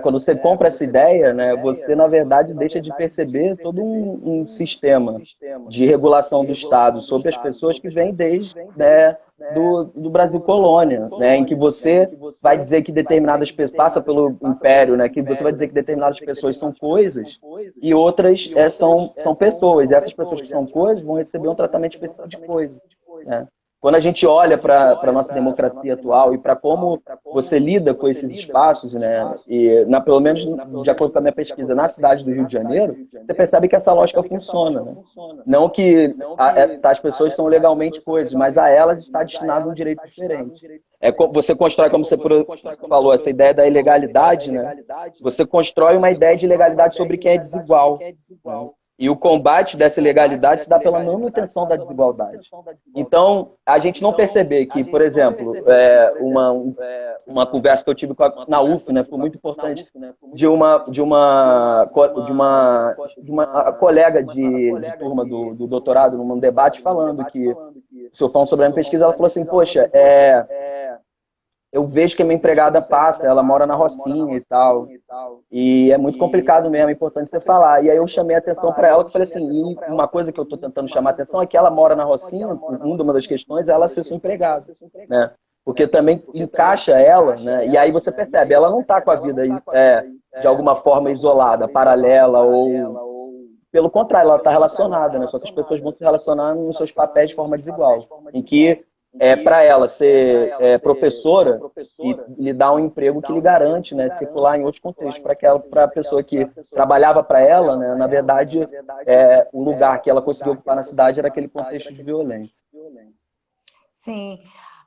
quando você compra essa ideia, né, você, na verdade, deixa de perceber todo um sistema de regulação do Estado sobre as pessoas que vem desde, né, do Brasil colônia, né, em que você vai dizer que determinadas pessoas, passa pelo Império, né, que você vai dizer que determinadas pessoas são coisas e outras são pessoas. E essas pessoas que são coisas vão receber um tratamento específico de coisa, né? Quando a gente olha para a nossa democracia atual e para como você lida com esses espaços, né, e pelo menos de acordo com a minha pesquisa, na cidade do Rio de Janeiro, você percebe que essa lógica funciona. Né? Não que as pessoas são legalmente coisas, mas a elas está destinado um direito diferente. Você constrói, como você falou, essa ideia da ilegalidade, né? Você constrói uma ideia de ilegalidade sobre quem é desigual. Né? E o combate dessa ilegalidade se dá pela manutenção da desigualdade. Então, a gente não perceber que, por exemplo, uma conversa que eu tive na UF, né, foi muito importante, de uma colega de turma do doutorado, num debate, falando que, se eu falando sobre a minha pesquisa, ela falou assim, poxa, eu vejo que a minha empregada passa, ela mora na Rocinha e tal, e é muito complicado mesmo, é importante você falar. E aí eu chamei a atenção para ela, que falei assim, e uma coisa que eu estou tentando chamar a atenção é que ela mora na Rocinha, uma das questões é ela ser sua empregada, né? Porque também encaixa ela, né? E aí você percebe, ela não está com a vida de alguma forma isolada, paralela, ou pelo contrário, ela está relacionada, né? Só que as pessoas vão se relacionar nos seus papéis de forma desigual, em que para ela ser professora e lhe dar um emprego que lhe garante, né, de circular em outros contextos, para a pessoa que trabalhava para ela, né, na verdade, o lugar que ela conseguiu ocupar na cidade era aquele contexto de violência. Sim.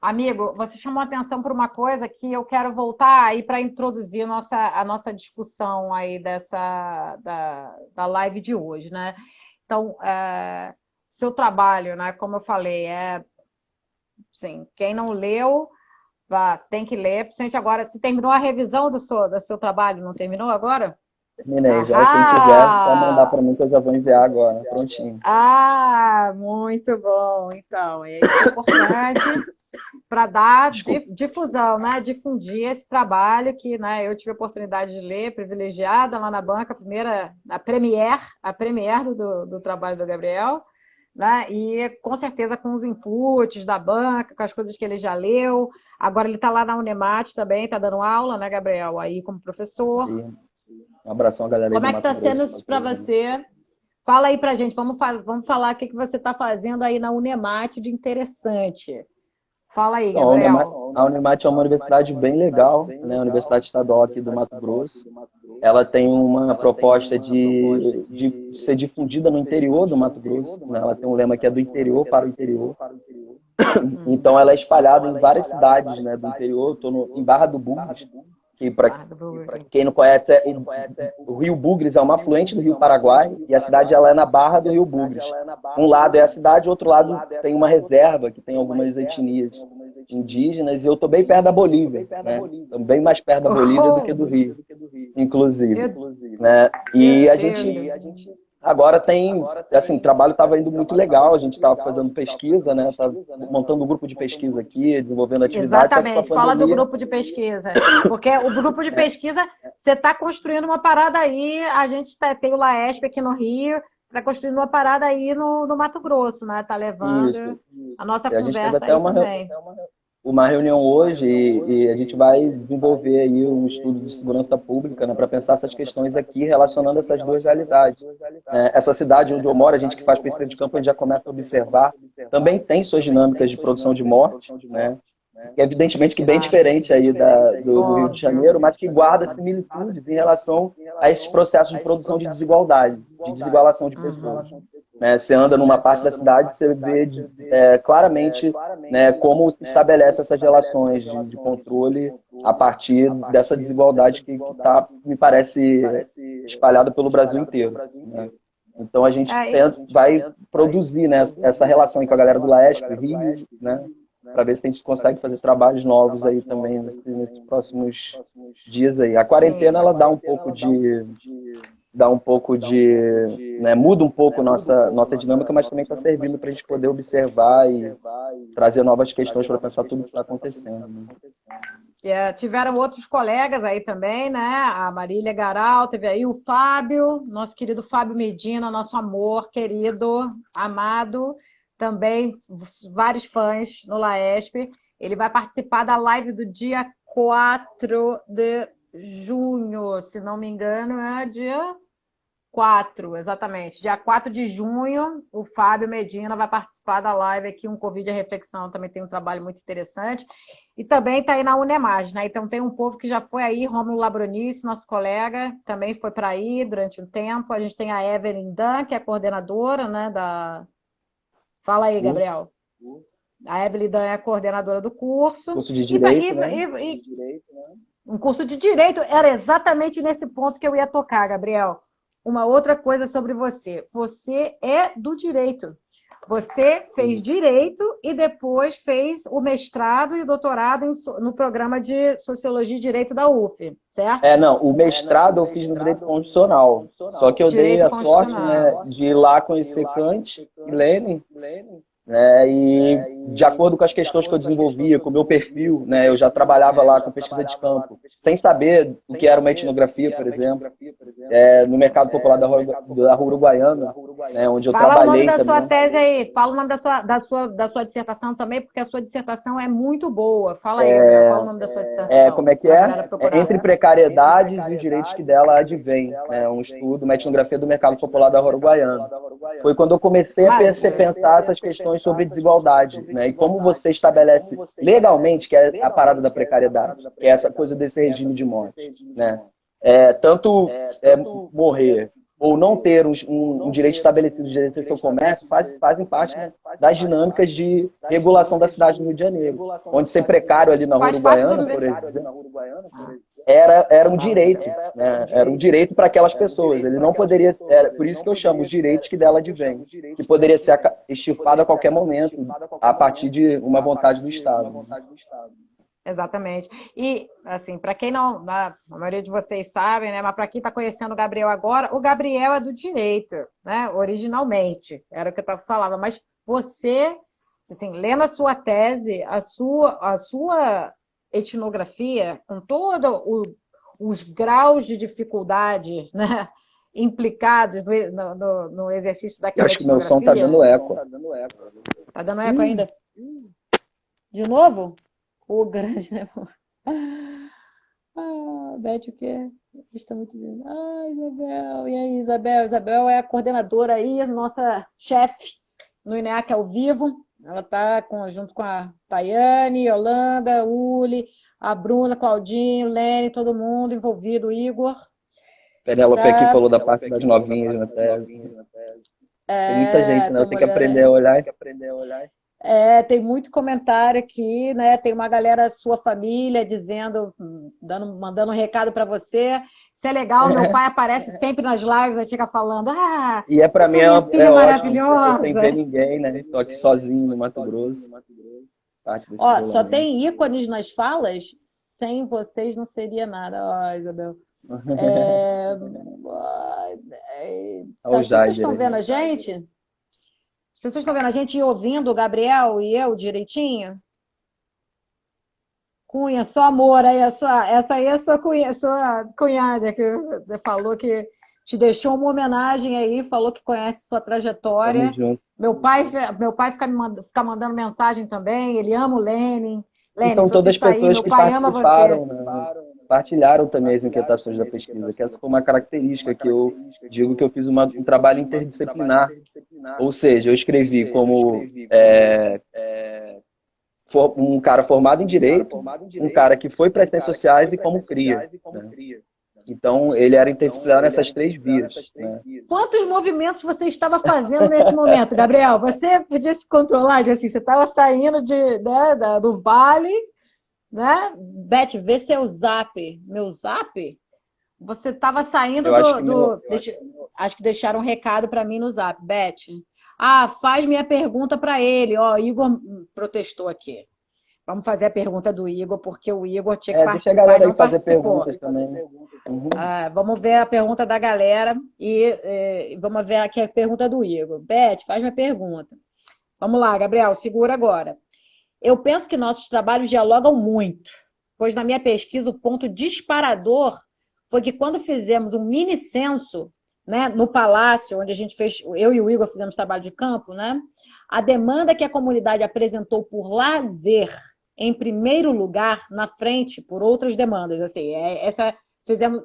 Amigo, você chamou a atenção para uma coisa que eu quero voltar aí para introduzir a nossa discussão aí da live de hoje, né? Então, seu trabalho, né, como eu falei, sim, quem não leu, tem que ler. Principalmente agora, se terminou a revisão do seu trabalho, não terminou agora? Terminei já. Quem quiser, só mandar para mim que eu já vou enviar agora, prontinho. Muito bom. Então, é importante para dar difusão, né? Difundir esse trabalho que, né, eu tive a oportunidade de ler, privilegiada lá na banca, a premiere do trabalho do Gabriel. Né? E com certeza com os inputs da banca, com as coisas que ele já leu. Agora ele está lá na Unemat também, está dando aula, né, Gabriel? Aí como professor. Sim. Um abração, galera. Como é que está sendo isso para você? Fala aí para a gente, vamos falar o que você está fazendo aí na Unemat de interessante. Fala aí, Gabriel. A Unemat é uma universidade bem legal, né? A Universidade Estadual aqui do Mato Grosso. Ela tem uma proposta de ser difundida no interior do Mato Grosso. Né? Ela tem um lema que é do interior para o interior. Então, ela é espalhada em várias cidades, né, do interior. Eu estou em Barra do Bugres, que para quem não conhece, o Rio Bugres é uma afluente do Rio Paraguai e a cidade ela é na Barra do Rio Bugres. Um lado é a cidade, o outro lado tem uma reserva que tem algumas etnias indígenas, e eu estou bem perto da Bolívia, né? Estou bem mais perto da Bolívia do que do Rio, inclusive. Né? E a gente agora assim, o trabalho estava indo muito legal, a gente estava fazendo pesquisa, né? Tava montando um grupo de pesquisa aqui, desenvolvendo atividades. Exatamente, fala do grupo de pesquisa, porque o grupo de pesquisa, você está construindo uma parada aí, a gente tem o Laesp aqui no Rio, está construindo uma parada aí no Mato Grosso, né? Está levando a nossa conversa aí também. uma reunião hoje e a gente vai desenvolver aí um estudo de segurança pública, né, para pensar essas questões aqui, relacionando essas duas realidades. Essa cidade onde eu moro, a gente que faz pesquisa de campo, a gente já começa a observar, também tem suas dinâmicas de produção de morte, né, que evidentemente que bem diferente aí do Rio de Óbvio. Janeiro, mas que guarda similitudes em relação a esses processos de produção de desigualdade, de desigualação de pessoas. Né? Você anda numa parte da cidade, você vê claramente, né, como se estabelece essas relações de controle a partir dessa desigualdade que tá, me parece, espalhada pelo Brasil inteiro. Né? Então a gente vai produzir, né, essa relação aí com a galera do Laesp, Rio, né, para ver se a gente consegue fazer trabalhos novos aí também nesses próximos dias aí. A quarentena, ela né, muda um pouco nossa dinâmica, mas também está servindo para a gente poder observar e trazer novas questões para pensar tudo que está acontecendo. Né? Tiveram outros colegas aí também, né? A Marília Garal, teve aí o Fábio, nosso querido Fábio Medina, nosso amor, querido, amado, também vários fãs no Laesp. Ele vai participar da live do dia 4 de junho, se não me engano, é dia 4, exatamente. Dia 4 de junho, o Fábio Medina vai participar da live aqui, um Covid a Reflexão, também tem um trabalho muito interessante. E também está aí na Unemage, né? Então tem um povo que já foi aí, Rômulo Labronice, nosso colega, também foi para aí durante um tempo. A gente tem a Evelyn Dan, que é coordenadora, né? Fala aí, Gabriel. A Evelyn Dan é a coordenadora do curso. Curso de Direito, né? Um curso de Direito, era exatamente nesse ponto que eu ia tocar, Gabriel. Uma outra coisa sobre você. Você é do direito. Você fez direito e depois fez o mestrado e o doutorado no programa de Sociologia e Direito da UF, certo? Não, o mestrado eu fiz no Direito Constitucional. Só que eu dei a sorte, né, de ir lá conhecer Kant e Lenin, né, e de acordo com as questões que eu desenvolvia, com o meu perfil, né, eu já trabalhava lá com pesquisa de campo, sem saber o que era uma etnografia, por exemplo, no mercado popular da Rua Uruguaiana, né, onde eu trabalhei. Fala o nome da também. Sua tese aí, fala o nome da sua dissertação também, porque a sua dissertação é muito boa. Fala aí, Gabriel, fala o nome da sua dissertação. Como é que é? Entre precariedades e os direitos que dela advêm, né, um estudo, uma etnografia do mercado popular da Rua Uruguaiana. Foi quando eu comecei a pensar essas questões sobre desigualdade, né? E como você estabelece legalmente, que é a parada da precariedade, que é essa coisa desse regime de morte, né? Tanto morrer ou não ter um direito estabelecido de direito ao seu comércio fazem parte, né, das dinâmicas de regulação da cidade do Rio de Janeiro, onde ser precário ali na Rua Uruguaiana, por exemplo, era um direito, né? Era um direito para aquelas pessoas. Ele não poderia, por isso que eu chamo os direitos que dela advêm, que poderia ser extirpado a qualquer momento, a partir de uma vontade do Estado. Exatamente. E, assim, para quem não, a maioria de vocês sabem, né? Mas para quem está conhecendo o Gabriel agora, o Gabriel é do direito, né? Originalmente, era o que eu falava. Mas você, assim, lendo a sua tese, a sua etnografia, com todos os graus de dificuldade, né, implicados no exercício daquela etnografia. Eu acho que meu som está dando eco. Está dando eco ainda? De novo? O grande, né? Beth, o quê? Está muito bem. Isabel. E aí, Isabel? Isabel é a coordenadora aí, nossa chefe no INEAC ao vivo. Ela está junto com a Tayane, Yolanda, Uli, a Bruna, Claudinho, Lene, todo mundo envolvido, Igor. Penélope aqui falou da parte das novinhas na tese. Tem muita gente, né? Eu tenho que aprender a olhar. Tem muito comentário aqui, né? Tem uma galera sua família dizendo, mandando um recado para você. Isso é legal, meu pai aparece sempre nas lives e fica falando. E para mim é maravilhosa. Sem ver ninguém, né? Estou aqui sozinho no Mato Grosso. Só tem ícones nas falas. Sem vocês não seria nada. Isabel. As pessoas estão vendo a gente? As pessoas estão vendo a gente e ouvindo o Gabriel e eu direitinho? Cunha, só amor aí, essa aí é a sua cunhada que falou que te deixou uma homenagem aí, falou que conhece sua trajetória. Meu pai fica mandando mensagem também, ele ama o Lenin, E Lênin, são se você todas sair, pessoas meu que pai ama você. participaram, né? Partilharam também as inquietações da pesquisa, que essa foi uma característica que eu digo que eu fiz um trabalho interdisciplinar. Ou seja, eu escrevi como um cara formado em Direito, um cara que foi para as Ciências Sociais e como cria, né? Então, ele era interdisciplinar nessas três vias, né? Quantos movimentos você estava fazendo nesse momento, Gabriel? Você podia se controlar, assim, você estava saindo do vale, né? Beth, vê seu zap. Meu zap? Você estava saindo Eu acho que acho que deixaram um recado para mim no zap. Beth, faz minha pergunta para ele. Ó, Igor protestou aqui. Vamos fazer a pergunta do Igor, porque o Igor tinha que deixa a participar e galera aí não fazer participou. perguntas também. Uhum. Vamos ver a pergunta da galera e vamos ver aqui a pergunta do Igor. Beth, faz minha pergunta. Vamos lá, Gabriel, segura agora. Eu penso que nossos trabalhos dialogam muito, pois na minha pesquisa o ponto disparador foi que quando fizemos um mini censo, né, no Palácio, onde a gente fez, eu e o Igor fizemos trabalho de campo, né, a demanda que a comunidade apresentou por lazer, em primeiro lugar, na frente, por outras demandas. Assim, fizemos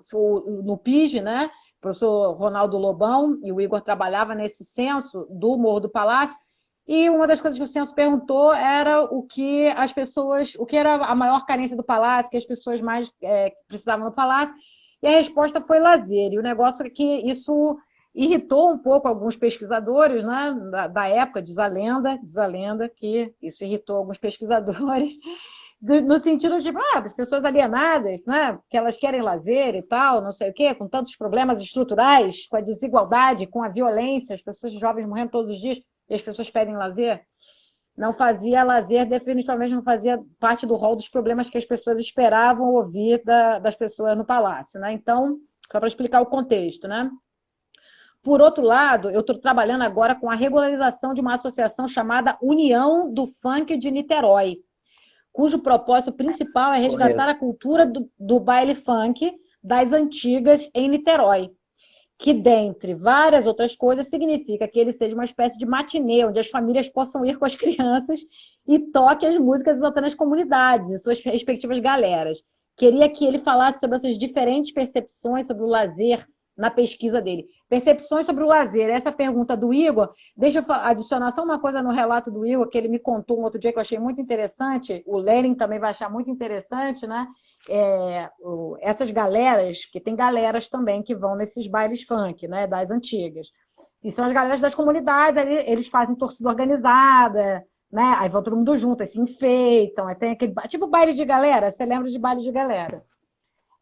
no PIG, né, o professor Ronaldo Lobão e o Igor trabalhava nesse censo do Morro do Palácio, e uma das coisas que o censo perguntou era o que era a maior carência do palácio, que as pessoas mais precisavam no palácio, e a resposta foi lazer. E o negócio é que isso irritou um pouco alguns pesquisadores, né, da época, diz a lenda que isso irritou alguns pesquisadores, no sentido de, as pessoas alienadas, né, que elas querem lazer e tal, não sei o quê, com tantos problemas estruturais, com a desigualdade, com a violência, as pessoas jovens morrendo todos os dias, e as pessoas pedem lazer, não fazia lazer, definitivamente não fazia parte do rol dos problemas que as pessoas esperavam ouvir das pessoas no palácio, né? Então, só para explicar o contexto, né? Por outro lado, eu estou trabalhando agora com a regularização de uma associação chamada União do Funk de Niterói, cujo propósito principal é resgatar a cultura do baile funk das antigas em Niterói, que, dentre várias outras coisas, significa que ele seja uma espécie de matinê, onde as famílias possam ir com as crianças e toque as músicas exaltando as comunidades e suas respectivas galeras. Queria que ele falasse sobre essas diferentes percepções sobre o lazer na pesquisa dele. Percepções sobre o lazer, essa pergunta do Igor, deixa eu adicionar só uma coisa no relato do Igor, que ele me contou um outro dia que eu achei muito interessante, o Lenin também vai achar muito interessante, né? Essas galeras, porque tem galeras também que vão nesses bailes funk, né, das antigas. E são as galeras das comunidades, eles fazem torcida organizada, né? Aí vão todo mundo junto, aí se enfeitam, aí tem aquele tipo baile de galera, você lembra de baile de galera?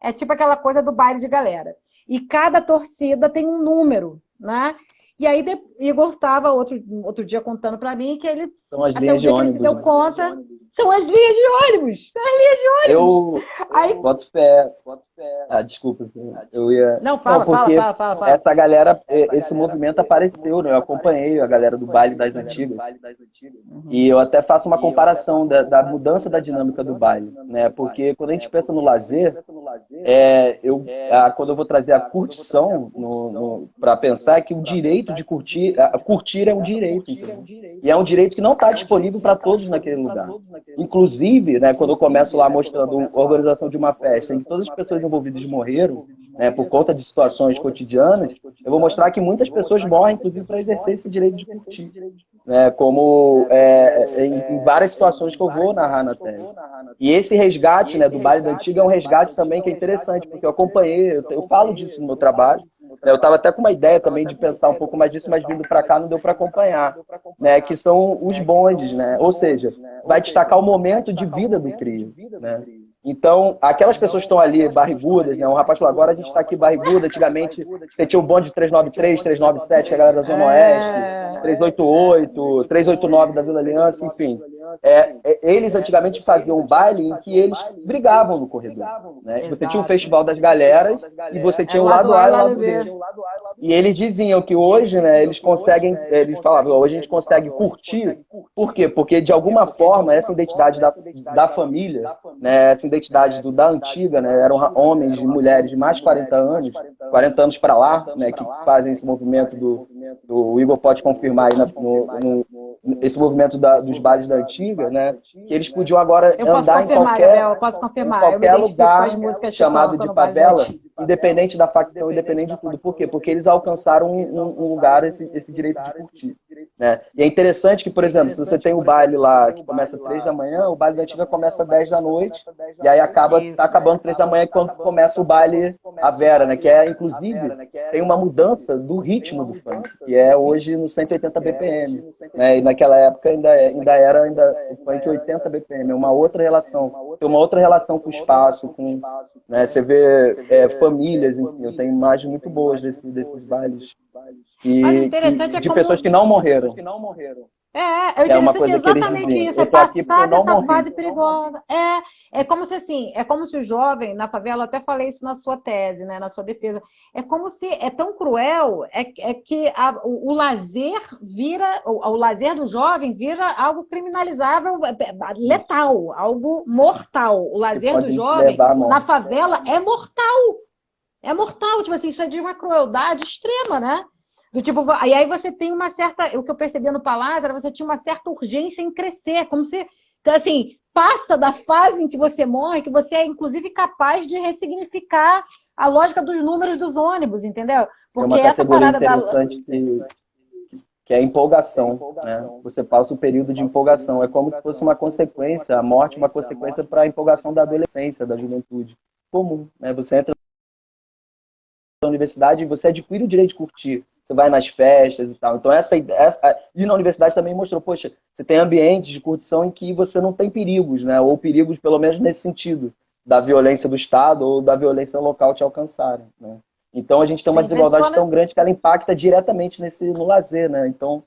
É tipo aquela coisa do baile de galera. E cada torcida tem um número, né? E aí Igor estava outro dia contando para mim que ele são as linhas de ônibus, se deu conta. São as linhas de ônibus! São as linhas de ônibus! Eu boto fé. Desculpa. Eu ia... Não, fala. Essa galera, esse movimento apareceu, né? Eu acompanhei a galera do baile das antigas. E eu até faço uma comparação da mudança da dinâmica do baile, né? Porque quando a gente pensa no lazer, quando eu vou trazer a curtição para pensar, é que o direito de curtir é um direito, entendeu? E é um direito que não está disponível para todos naquele lugar. Inclusive, né, quando eu começo lá mostrando a organização de uma festa em que todas as pessoas envolvidas morreram, né, por conta de situações cotidianas, eu vou mostrar que muitas pessoas morrem, inclusive, para exercer esse direito de curtir. Né, como em várias situações que eu vou narrar na tese. E esse resgate, né, do baile da antiga é um resgate também que é interessante, porque eu acompanhei, eu falo disso no meu trabalho. Eu estava até com uma ideia também de pensar um pouco mais disso, mas vindo para cá não deu para acompanhar, né, que são os bondes, né? Ou seja, vai destacar o momento de vida do CRIO, né? Então, aquelas pessoas que estão ali barrigudas, né? Um rapaz falou, agora a gente está aqui barrigudo, antigamente você tinha o bonde 393, 397, que é a galera da Zona Oeste, 388, 389 da Vila Aliança, enfim. Eles antigamente faziam um baile em que eles brigavam no corredor, né? Você tinha o Festival das Galeras e você tinha o lado A e o lado B. E eles diziam que hoje, né, eles falavam, hoje a gente consegue curtir. Por quê? Porque, de alguma forma, essa identidade da família, né, essa identidade da antiga, né, eram homens e mulheres de mais de 40 anos para lá, né, que fazem esse movimento o Igor pode confirmar aí esse movimento dos bailes da antiga, né? Que eles podiam agora Eu posso andar confirmar, Gabriel, eu posso em confirmar. Eu me qualquer identifico com as lugar músicas que chamado tocam de no Baile da favela, Antiga. independente da facção, independente de tudo. Por quê? Porque eles alcançaram um lugar, esse direito de curtir. Né? E é interessante que, por exemplo, se você tem o baile lá que começa 3 da manhã, o baile da antiga começa 10 da noite, e aí tá acabando 3 da manhã quando começa o baile a Vera, né? Que é, inclusive, tem uma mudança do ritmo do funk, que é hoje no 180 BPM. Né? E naquela época ainda o funk 80 BPM, é uma outra relação. Tem uma outra relação com o espaço, com, né? Você vê famílias, enfim, eu tenho imagens muito boas desses bailes Mas o interessante é de como pessoas que não morreram. o Que é uma interessante é coisa que eles exatamente diziam. isso, é Eu tô aqui porque eu passar não dessa morri. fase perigosa. É como se assim, é como se o jovem na favela, eu até falei isso na sua tese, né, na sua defesa, é como se é tão cruel, que o lazer vira, o lazer do jovem vira algo criminalizável, letal, algo mortal. O Que lazer do pode jovem levar à na morte. favela é mortal. É mortal, tipo assim, isso é de uma crueldade extrema, né? Do tipo, e aí você tem uma certa, o que eu percebi no Palácio era você tinha uma certa urgência em crescer, como se, então, assim, passa da fase em que você morre, que você é inclusive capaz de ressignificar a lógica dos números dos ônibus, entendeu? Tem Porque uma essa categoria parada da. interessante que é a empolgação, né? Você passa o período de empolgação. É como se fosse uma consequência, a morte, uma consequência para a empolgação da adolescência, da juventude. Comum, né? Você entra na universidade e você adquire o direito de curtir. Você vai nas festas e tal. Então, e na universidade também mostrou, poxa, você tem ambientes de curtição em que você não tem perigos, né? Ou perigos, pelo menos nesse sentido, da violência do Estado ou da violência local te alcançarem, né? Então, a gente tem uma Sim, desigualdade tão grande que ela impacta diretamente no lazer, né? Então,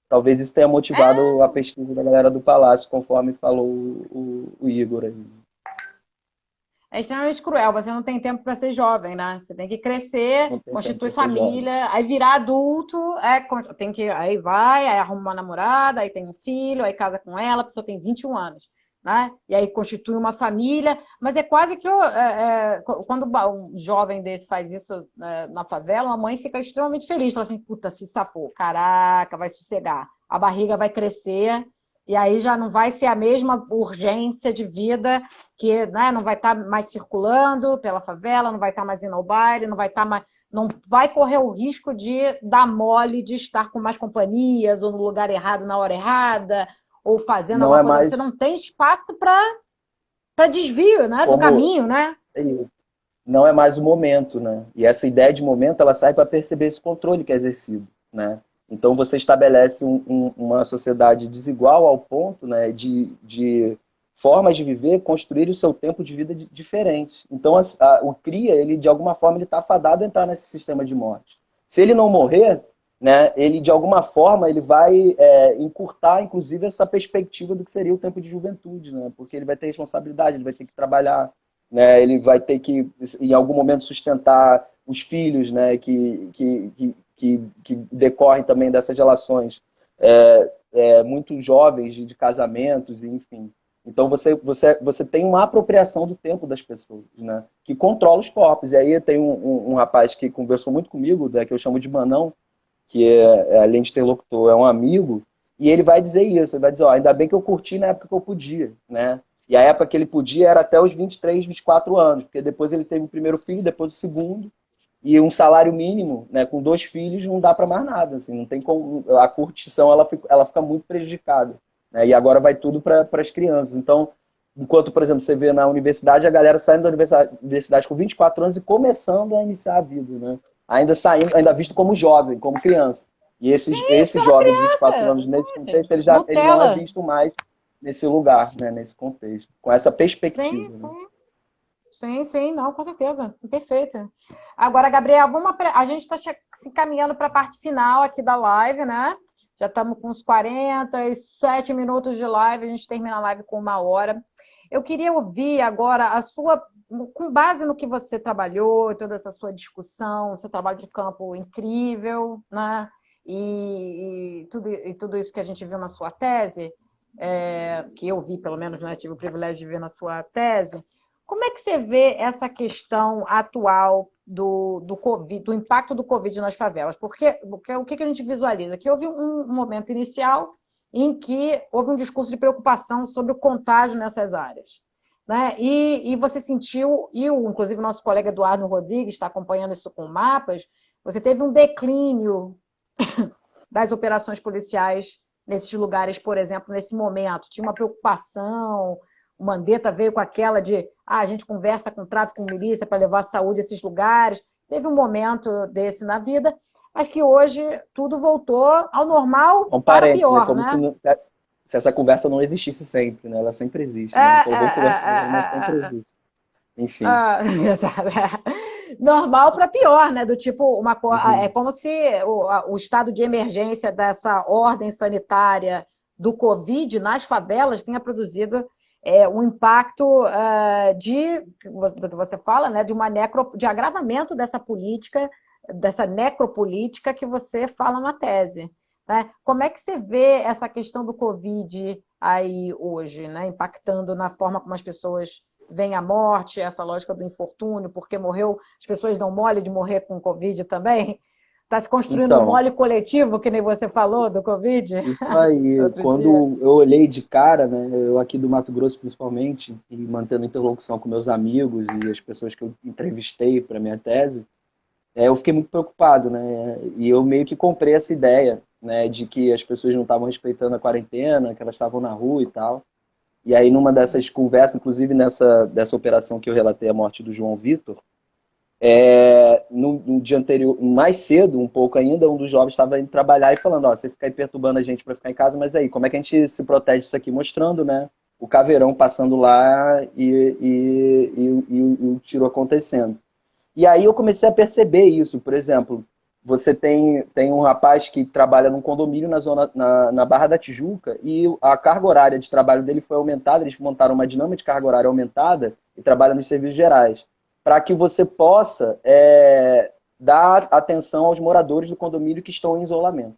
talvez isso tenha motivado a pesquisa da galera do Palácio, conforme falou o Igor aí. é extremamente cruel. Você não tem tempo para ser jovem, né? Você tem que crescer, Não tem tempo constitui para ser jovem. família, aí virar adulto, tem que, aí vai, aí arruma uma namorada, aí tem um filho, aí casa com ela, a pessoa tem 21 anos. Né? E aí constitui uma família, mas é quase que quando um jovem desse faz isso na favela, a mãe fica extremamente feliz, fala assim, puta, se safou, caraca, vai sossegar, a barriga vai crescer, e aí já não vai ser a mesma urgência de vida que, né, não vai estar mais circulando pela favela, não vai estar mais indo ao baile, não vai estar mais, não vai correr o risco de dar mole, de estar com mais companhias, ou no lugar errado na hora errada, ou fazendo Não alguma é coisa. mais Você não tem espaço para desvio, né, do como caminho, né? não é mais o momento, né? E essa ideia de momento, ela sai para perceber esse controle que é exercido, né? Então você estabelece uma sociedade desigual ao ponto, né, de formas de viver, construir o seu tempo de vida diferente. Então o cria, ele de alguma forma ele está fadado a entrar nesse sistema de morte. Se ele não morrer, né, ele de alguma forma ele vai encurtar, inclusive, essa perspectiva do que seria o tempo de juventude, né? Porque ele vai ter responsabilidade, ele vai ter que trabalhar, né? Ele vai ter que, em algum momento, sustentar os filhos, né? Que decorrem também dessas relações muito jovens de casamentos, enfim. Então você tem uma apropriação do tempo das pessoas, né? Que controla os corpos. E aí tem um rapaz que conversou muito comigo, né, que eu chamo de Manão, que além de interlocutor, é um amigo, e ele vai dizer isso, ele vai dizer, ó, ainda bem que eu curti na época que eu podia, né? E a época que ele podia era até os 23, 24 anos, porque depois ele teve o primeiro filho, depois o segundo, e um salário mínimo, né, com 2 filhos, não dá para mais nada, assim, não tem como, a curtição ela fica muito prejudicada, né? E agora vai tudo para as crianças. Então, enquanto, por exemplo, você vê na universidade, a galera saindo da universidade com 24 anos e começando a iniciar a vida, né? Ainda saindo, ainda visto como jovem, como criança. E esse jovem de 24 anos, nesse contexto, ele não é Nutella. visto mais nesse lugar, né, nesse contexto, com essa Sim, perspectiva. Né? sim. Sim, sim, não, com certeza. Perfeito. Agora, Gabriel, a gente está se encaminhando para a parte final aqui da live, né? Já estamos com uns 47 minutos de live, a gente termina a live com 1 hora. Eu queria ouvir agora a sua, com base no que você trabalhou, toda essa sua discussão, seu trabalho de campo incrível, né? E tudo isso que a gente viu na sua tese, que eu vi, pelo menos, né? Tive o privilégio de ver na sua tese. Como é que você vê essa questão atual do COVID, do impacto do Covid nas favelas? Porque o que a gente visualiza? Que houve um momento inicial em que houve um discurso de preocupação sobre o contágio nessas áreas. Né? E você sentiu, inclusive o nosso colega Eduardo Rodrigues está acompanhando isso com mapas, você teve um declínio das operações policiais nesses lugares, por exemplo, nesse momento. Tinha uma preocupação, o Mandetta veio com aquela de a gente conversa com tráfico, com milícia para levar saúde a esses lugares. Teve um momento desse na vida, mas que hoje tudo voltou ao normal Um para parênteses, né? pior, Como né? se essa conversa não existisse sempre, né? Ela sempre existe, É, né? A gente é, falou, vamos conversar, mas sempre é, é, existe. Enfim. ah, normal para pior, né? Do tipo, é Uhum. como se o estado de emergência dessa ordem sanitária do Covid nas favelas tenha produzido um impacto do que você fala, né? De agravamento dessa política, dessa necropolítica que você fala na tese. Né? Como é que você vê essa questão do Covid aí hoje, né? Impactando na forma como as pessoas vem a morte, essa lógica do infortúnio, porque morreu, as pessoas dão mole de morrer com Covid também. Está se construindo um Então, mole coletivo, que nem você falou do Covid isso aí, outro dia. quando eu olhei de cara, né, eu aqui do Mato Grosso principalmente, e mantendo interlocução com meus amigos e as pessoas que eu entrevistei para minha tese, eu fiquei muito preocupado, né, e eu meio que comprei essa ideia, né, de que as pessoas não estavam respeitando a quarentena, que elas estavam na rua e tal. E aí, numa dessas conversas, inclusive dessa operação que eu relatei a morte do João Vitor, no dia anterior, mais cedo, um pouco ainda, um dos jovens estava indo trabalhar e falando, ó, você fica aí perturbando a gente para ficar em casa, mas aí, como é que a gente se protege disso aqui? Mostrando, né, o caveirão passando lá e o tiro acontecendo. E aí eu comecei a perceber isso, por exemplo, você tem um rapaz que trabalha num condomínio na Barra da Tijuca e a carga horária de trabalho dele foi aumentada, eles montaram uma dinâmica de carga horária aumentada e trabalha nos serviços gerais, para que você possa dar atenção aos moradores do condomínio que estão em isolamento.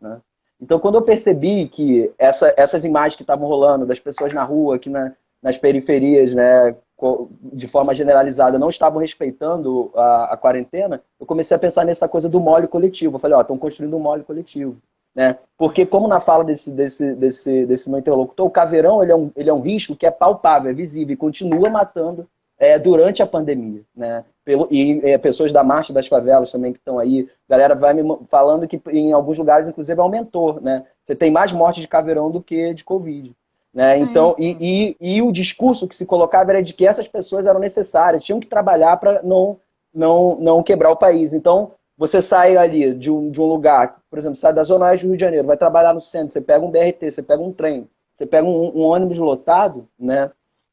Né? Então, quando eu percebi que essas imagens que estavam rolando das pessoas na rua, aqui nas periferias, né, de forma generalizada, não estavam respeitando a quarentena, eu comecei a pensar nessa coisa do mole coletivo. Eu falei, ó, estão construindo um mole coletivo. Né? Porque, como na fala desse meu interlocutor, o caveirão ele é um risco que é palpável, é visível e continua matando durante a pandemia. Né? Pessoas da Marcha das Favelas também que estão aí, galera vai me falando que em alguns lugares, inclusive, aumentou. Né? Você tem mais mortes de caveirão do que de Covid. Né? Sim, Então, sim. e o discurso que se colocava era de que essas pessoas eram necessárias, tinham que trabalhar para não quebrar o país. Então, você sai ali de um lugar, por exemplo, sai da Zona Oeste do Rio de Janeiro, vai trabalhar no centro, você pega um BRT, você pega um trem, você pega um ônibus lotado, né?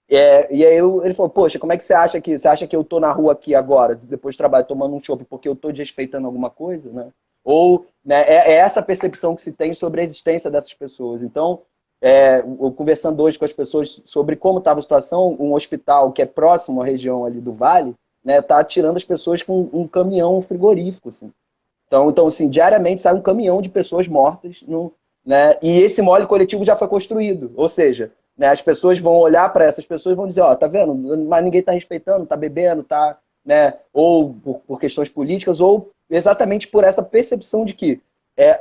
E aí ele falou, poxa, como é que você acha que eu tô na rua aqui agora, depois de trabalho, tomando um chopp, porque eu tô desrespeitando alguma coisa, né? Ou, né, é essa percepção que se tem sobre a existência dessas pessoas. Então, eu conversando hoje com as pessoas sobre como estava a situação, um hospital que é próximo à região ali do Vale, né, tá tirando as pessoas com um caminhão frigorífico, assim. Então, assim, diariamente sai um caminhão de pessoas mortas, né, e esse mole coletivo já foi construído. Ou seja, né, as pessoas vão olhar para essas pessoas e vão dizer, ó, tá vendo? Mas ninguém está respeitando, tá bebendo, tá, né, ou por questões políticas, ou exatamente por essa percepção de que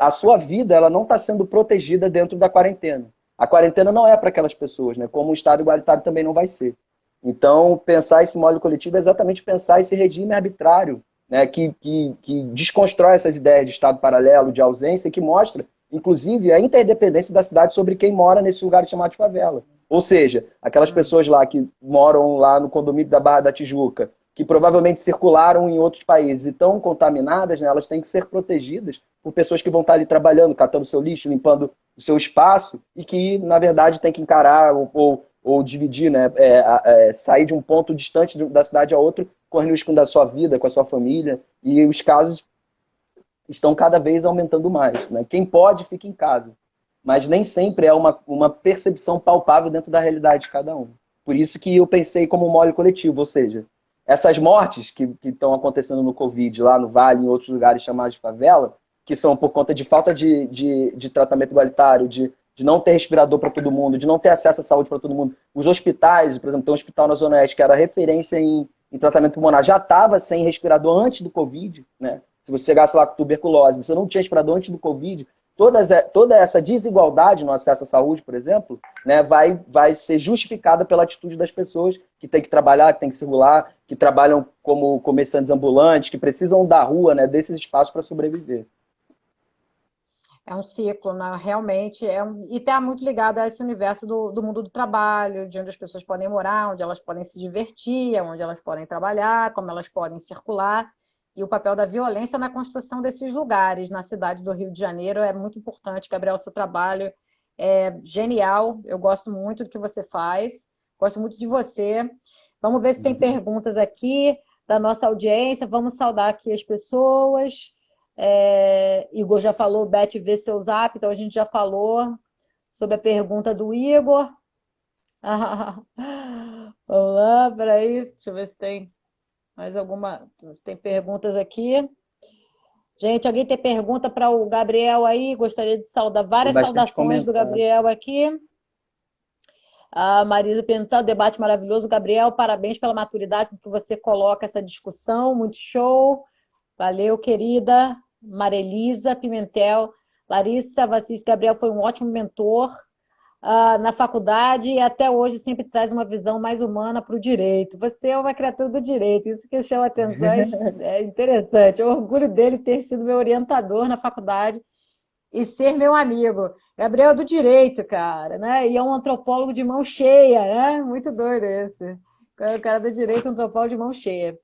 a sua vida ela não está sendo protegida dentro da quarentena. A quarentena não é para aquelas pessoas, né? Como o Estado igualitário também não vai ser. Então, pensar esse molde coletivo é exatamente pensar esse regime arbitrário, né? Que desconstrói essas ideias de Estado paralelo, de ausência, e que mostra, inclusive, a interdependência da cidade sobre quem mora nesse lugar chamado de favela. Ou seja, aquelas pessoas lá que moram lá no condomínio da Barra da Tijuca, que provavelmente circularam em outros países e estão contaminadas, né, elas têm que ser protegidas por pessoas que vão estar ali trabalhando, catando seu lixo, limpando o seu espaço e que, na verdade, tem que encarar ou dividir, né, sair de um ponto distante da cidade a outro, correndo risco da sua vida, com a sua família. E os casos estão cada vez aumentando mais. Né? Quem pode, fica em casa. Mas nem sempre é uma percepção palpável dentro da realidade de cada um. Por isso que eu pensei como um mole coletivo, ou seja, essas mortes que estão acontecendo no Covid, lá no Vale, em outros lugares chamados de favela, que são por conta de falta de tratamento igualitário, de não ter respirador para todo mundo, de não ter acesso à saúde para todo mundo. Os hospitais, por exemplo, tem um hospital na Zona Oeste que era referência em tratamento pulmonar, já estava sem respirador antes do Covid, né? Se você chegasse lá com tuberculose, você não tinha respirador antes do Covid, toda essa desigualdade no acesso à saúde, por exemplo, né, vai ser justificada pela atitude das pessoas que têm que trabalhar, que têm que circular, que trabalham como comerciantes ambulantes, que precisam da rua, né, desses espaços para sobreviver. É um ciclo, né? Realmente, e está muito ligado a esse universo do mundo do trabalho, de onde as pessoas podem morar, onde elas podem se divertir, onde elas podem trabalhar, como elas podem circular, e o papel da violência na construção desses lugares. Na cidade do Rio de Janeiro é muito importante. Gabriel, seu trabalho é genial, eu gosto muito do que você faz, gosto muito de você. Vamos ver se tem perguntas aqui da nossa audiência, vamos saudar aqui as pessoas. Igor já falou, Beth, vê seu zap, então a gente já falou sobre a pergunta do Igor. Vamos lá, peraí, deixa eu ver se tem mais alguma. Se tem perguntas aqui. Gente, alguém tem pergunta para o Gabriel aí? Gostaria de saudar várias saudações do Gabriel aqui. A Marisa perguntando, debate maravilhoso. Gabriel, parabéns pela maturidade com que você coloca essa discussão, muito show. Valeu, querida. Marelisa Pimentel, Larissa Vassis, Gabriel foi um ótimo mentor na faculdade e até hoje sempre traz uma visão mais humana para o direito. Você é uma criatura do direito, isso que chama atenção, é interessante. Eu orgulho dele ter sido meu orientador na faculdade e ser meu amigo. Gabriel é do direito, cara, né? E é um antropólogo de mão cheia, né? Muito doido esse. O cara do direito, antropólogo de mão cheia.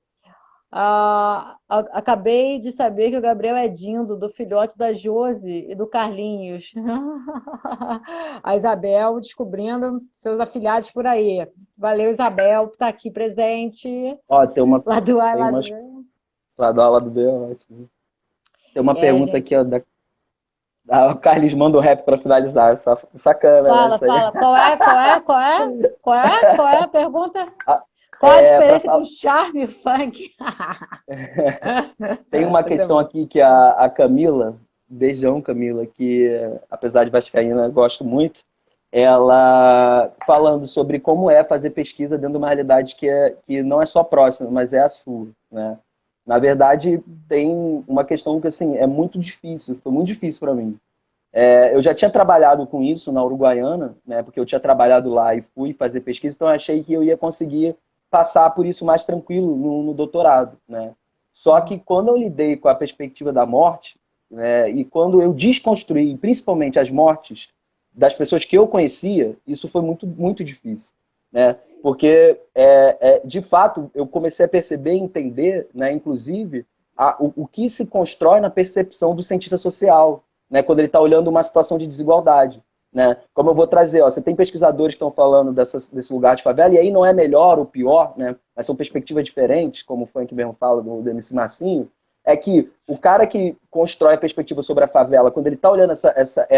Acabei de saber que o Gabriel é Dindo, do filhote da Josi e do Carlinhos. A Isabel descobrindo seus afilhados por aí. Valeu, Isabel, por estar aqui presente. Ó, tem uma. Lá do A, tem lá umas, do B. lá do A, lá do B, ótimo. Tem uma pergunta gente. aqui, ó, o Carlos manda o rap para finalizar. Sacana, Fala, né? Isso aí. fala. Qual é a pergunta? Qual a diferença entre o charme e o funk? Tem uma questão aqui que a Camila, beijão Camila, que apesar de vascaína, gosto muito, ela falando sobre como é fazer pesquisa dentro de uma realidade que não é só próxima, mas é a sua, né? Na verdade, tem uma questão que assim, é muito difícil, foi muito difícil para mim. Eu já tinha trabalhado com isso na Uruguaiana, né, porque eu tinha trabalhado lá e fui fazer pesquisa, então eu achei que eu ia conseguir passar por isso mais tranquilo no doutorado, né? Só que quando eu lidei com a perspectiva da morte, né, e quando eu desconstruí principalmente as mortes das pessoas que eu conhecia, isso foi muito, muito difícil, né? Porque, de fato, eu comecei a perceber e entender, né, inclusive, o que se constrói na percepção do cientista social, né, quando ele está olhando uma situação de desigualdade. Né? Como eu vou trazer, ó, você tem pesquisadores que estão falando desse lugar de favela, e aí não é melhor ou pior, né? Mas são perspectivas diferentes, como o Funk mesmo fala do MC Massinho, é que o cara que constrói a perspectiva sobre a favela, quando ele está olhando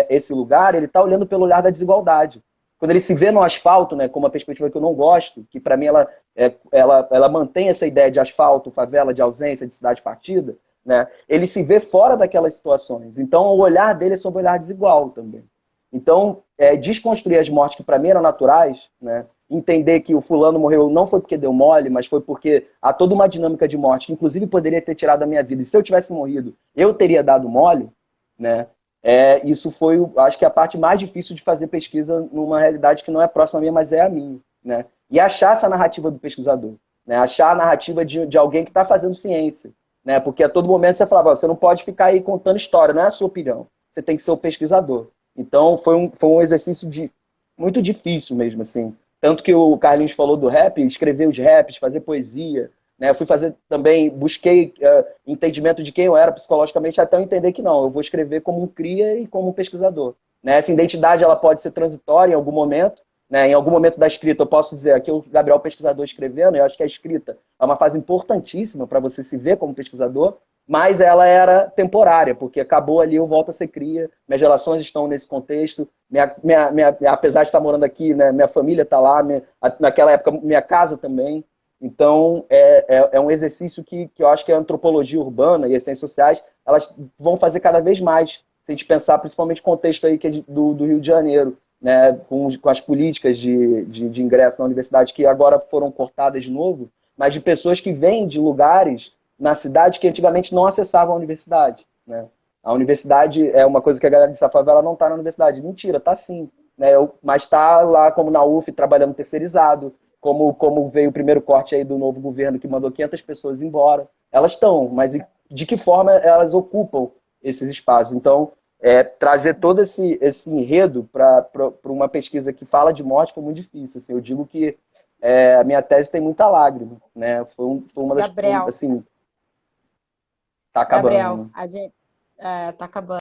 esse lugar, ele está olhando pelo olhar da desigualdade. Quando ele se vê no asfalto, né, como uma perspectiva que eu não gosto, que para mim ela mantém essa ideia de asfalto, favela, de ausência, de cidade partida, né, ele se vê fora daquelas situações. Então o olhar dele é sobre um olhar desigual também. Então, desconstruir as mortes que para mim eram naturais, né? Entender que o fulano morreu não foi porque deu mole, mas foi porque há toda uma dinâmica de morte que inclusive poderia ter tirado a minha vida. E se eu tivesse morrido, eu teria dado mole, né? Isso foi, acho que a parte mais difícil de fazer pesquisa numa realidade que não é próxima a minha, mas é a minha, né? E achar essa narrativa do pesquisador, né? Achar a narrativa de alguém que está fazendo ciência, né? Porque a todo momento você falava, você não pode ficar aí contando história, não é a sua opinião. Você tem que ser o pesquisador. Então, foi um exercício muito difícil mesmo, assim. Tanto que o Carlinhos falou do rap, escrever os raps, fazer poesia, né? Eu fui fazer também, busquei entendimento de quem eu era psicologicamente, até eu entender que não, eu vou escrever como um cria e como um pesquisador. Né? Essa identidade ela pode ser transitória em algum momento, né? Em algum momento da escrita eu posso dizer, aqui o Gabriel pesquisador escrevendo, eu acho que a escrita é uma fase importantíssima para você se ver como pesquisador, mas ela era temporária, porque acabou ali, eu volto a ser cria, minhas relações estão nesse contexto, apesar de estar morando aqui, né, minha família está lá, naquela época minha casa também, então é um exercício que eu acho que a antropologia urbana e as ciências sociais, elas vão fazer cada vez mais, se a gente pensar principalmente o contexto aí que é do Rio de Janeiro, né, com as políticas de ingresso na universidade que agora foram cortadas de novo, mas de pessoas que vêm de lugares na cidade que antigamente não acessavam a universidade, né? A universidade é uma coisa que a galera de essa favela não está na universidade. Mentira, tá sim. Né? Mas está lá, como na UF, trabalhando terceirizado, como veio o primeiro corte aí do novo governo que mandou 500 pessoas embora. Elas estão, mas de que forma elas ocupam esses espaços? Então, trazer todo esse enredo para uma pesquisa que fala de morte foi muito difícil. Assim, eu digo que a minha tese tem muita lágrima, né? Foi uma das, Gabriel, assim, tá acabando, Gabriel, né? a gente tá acabando.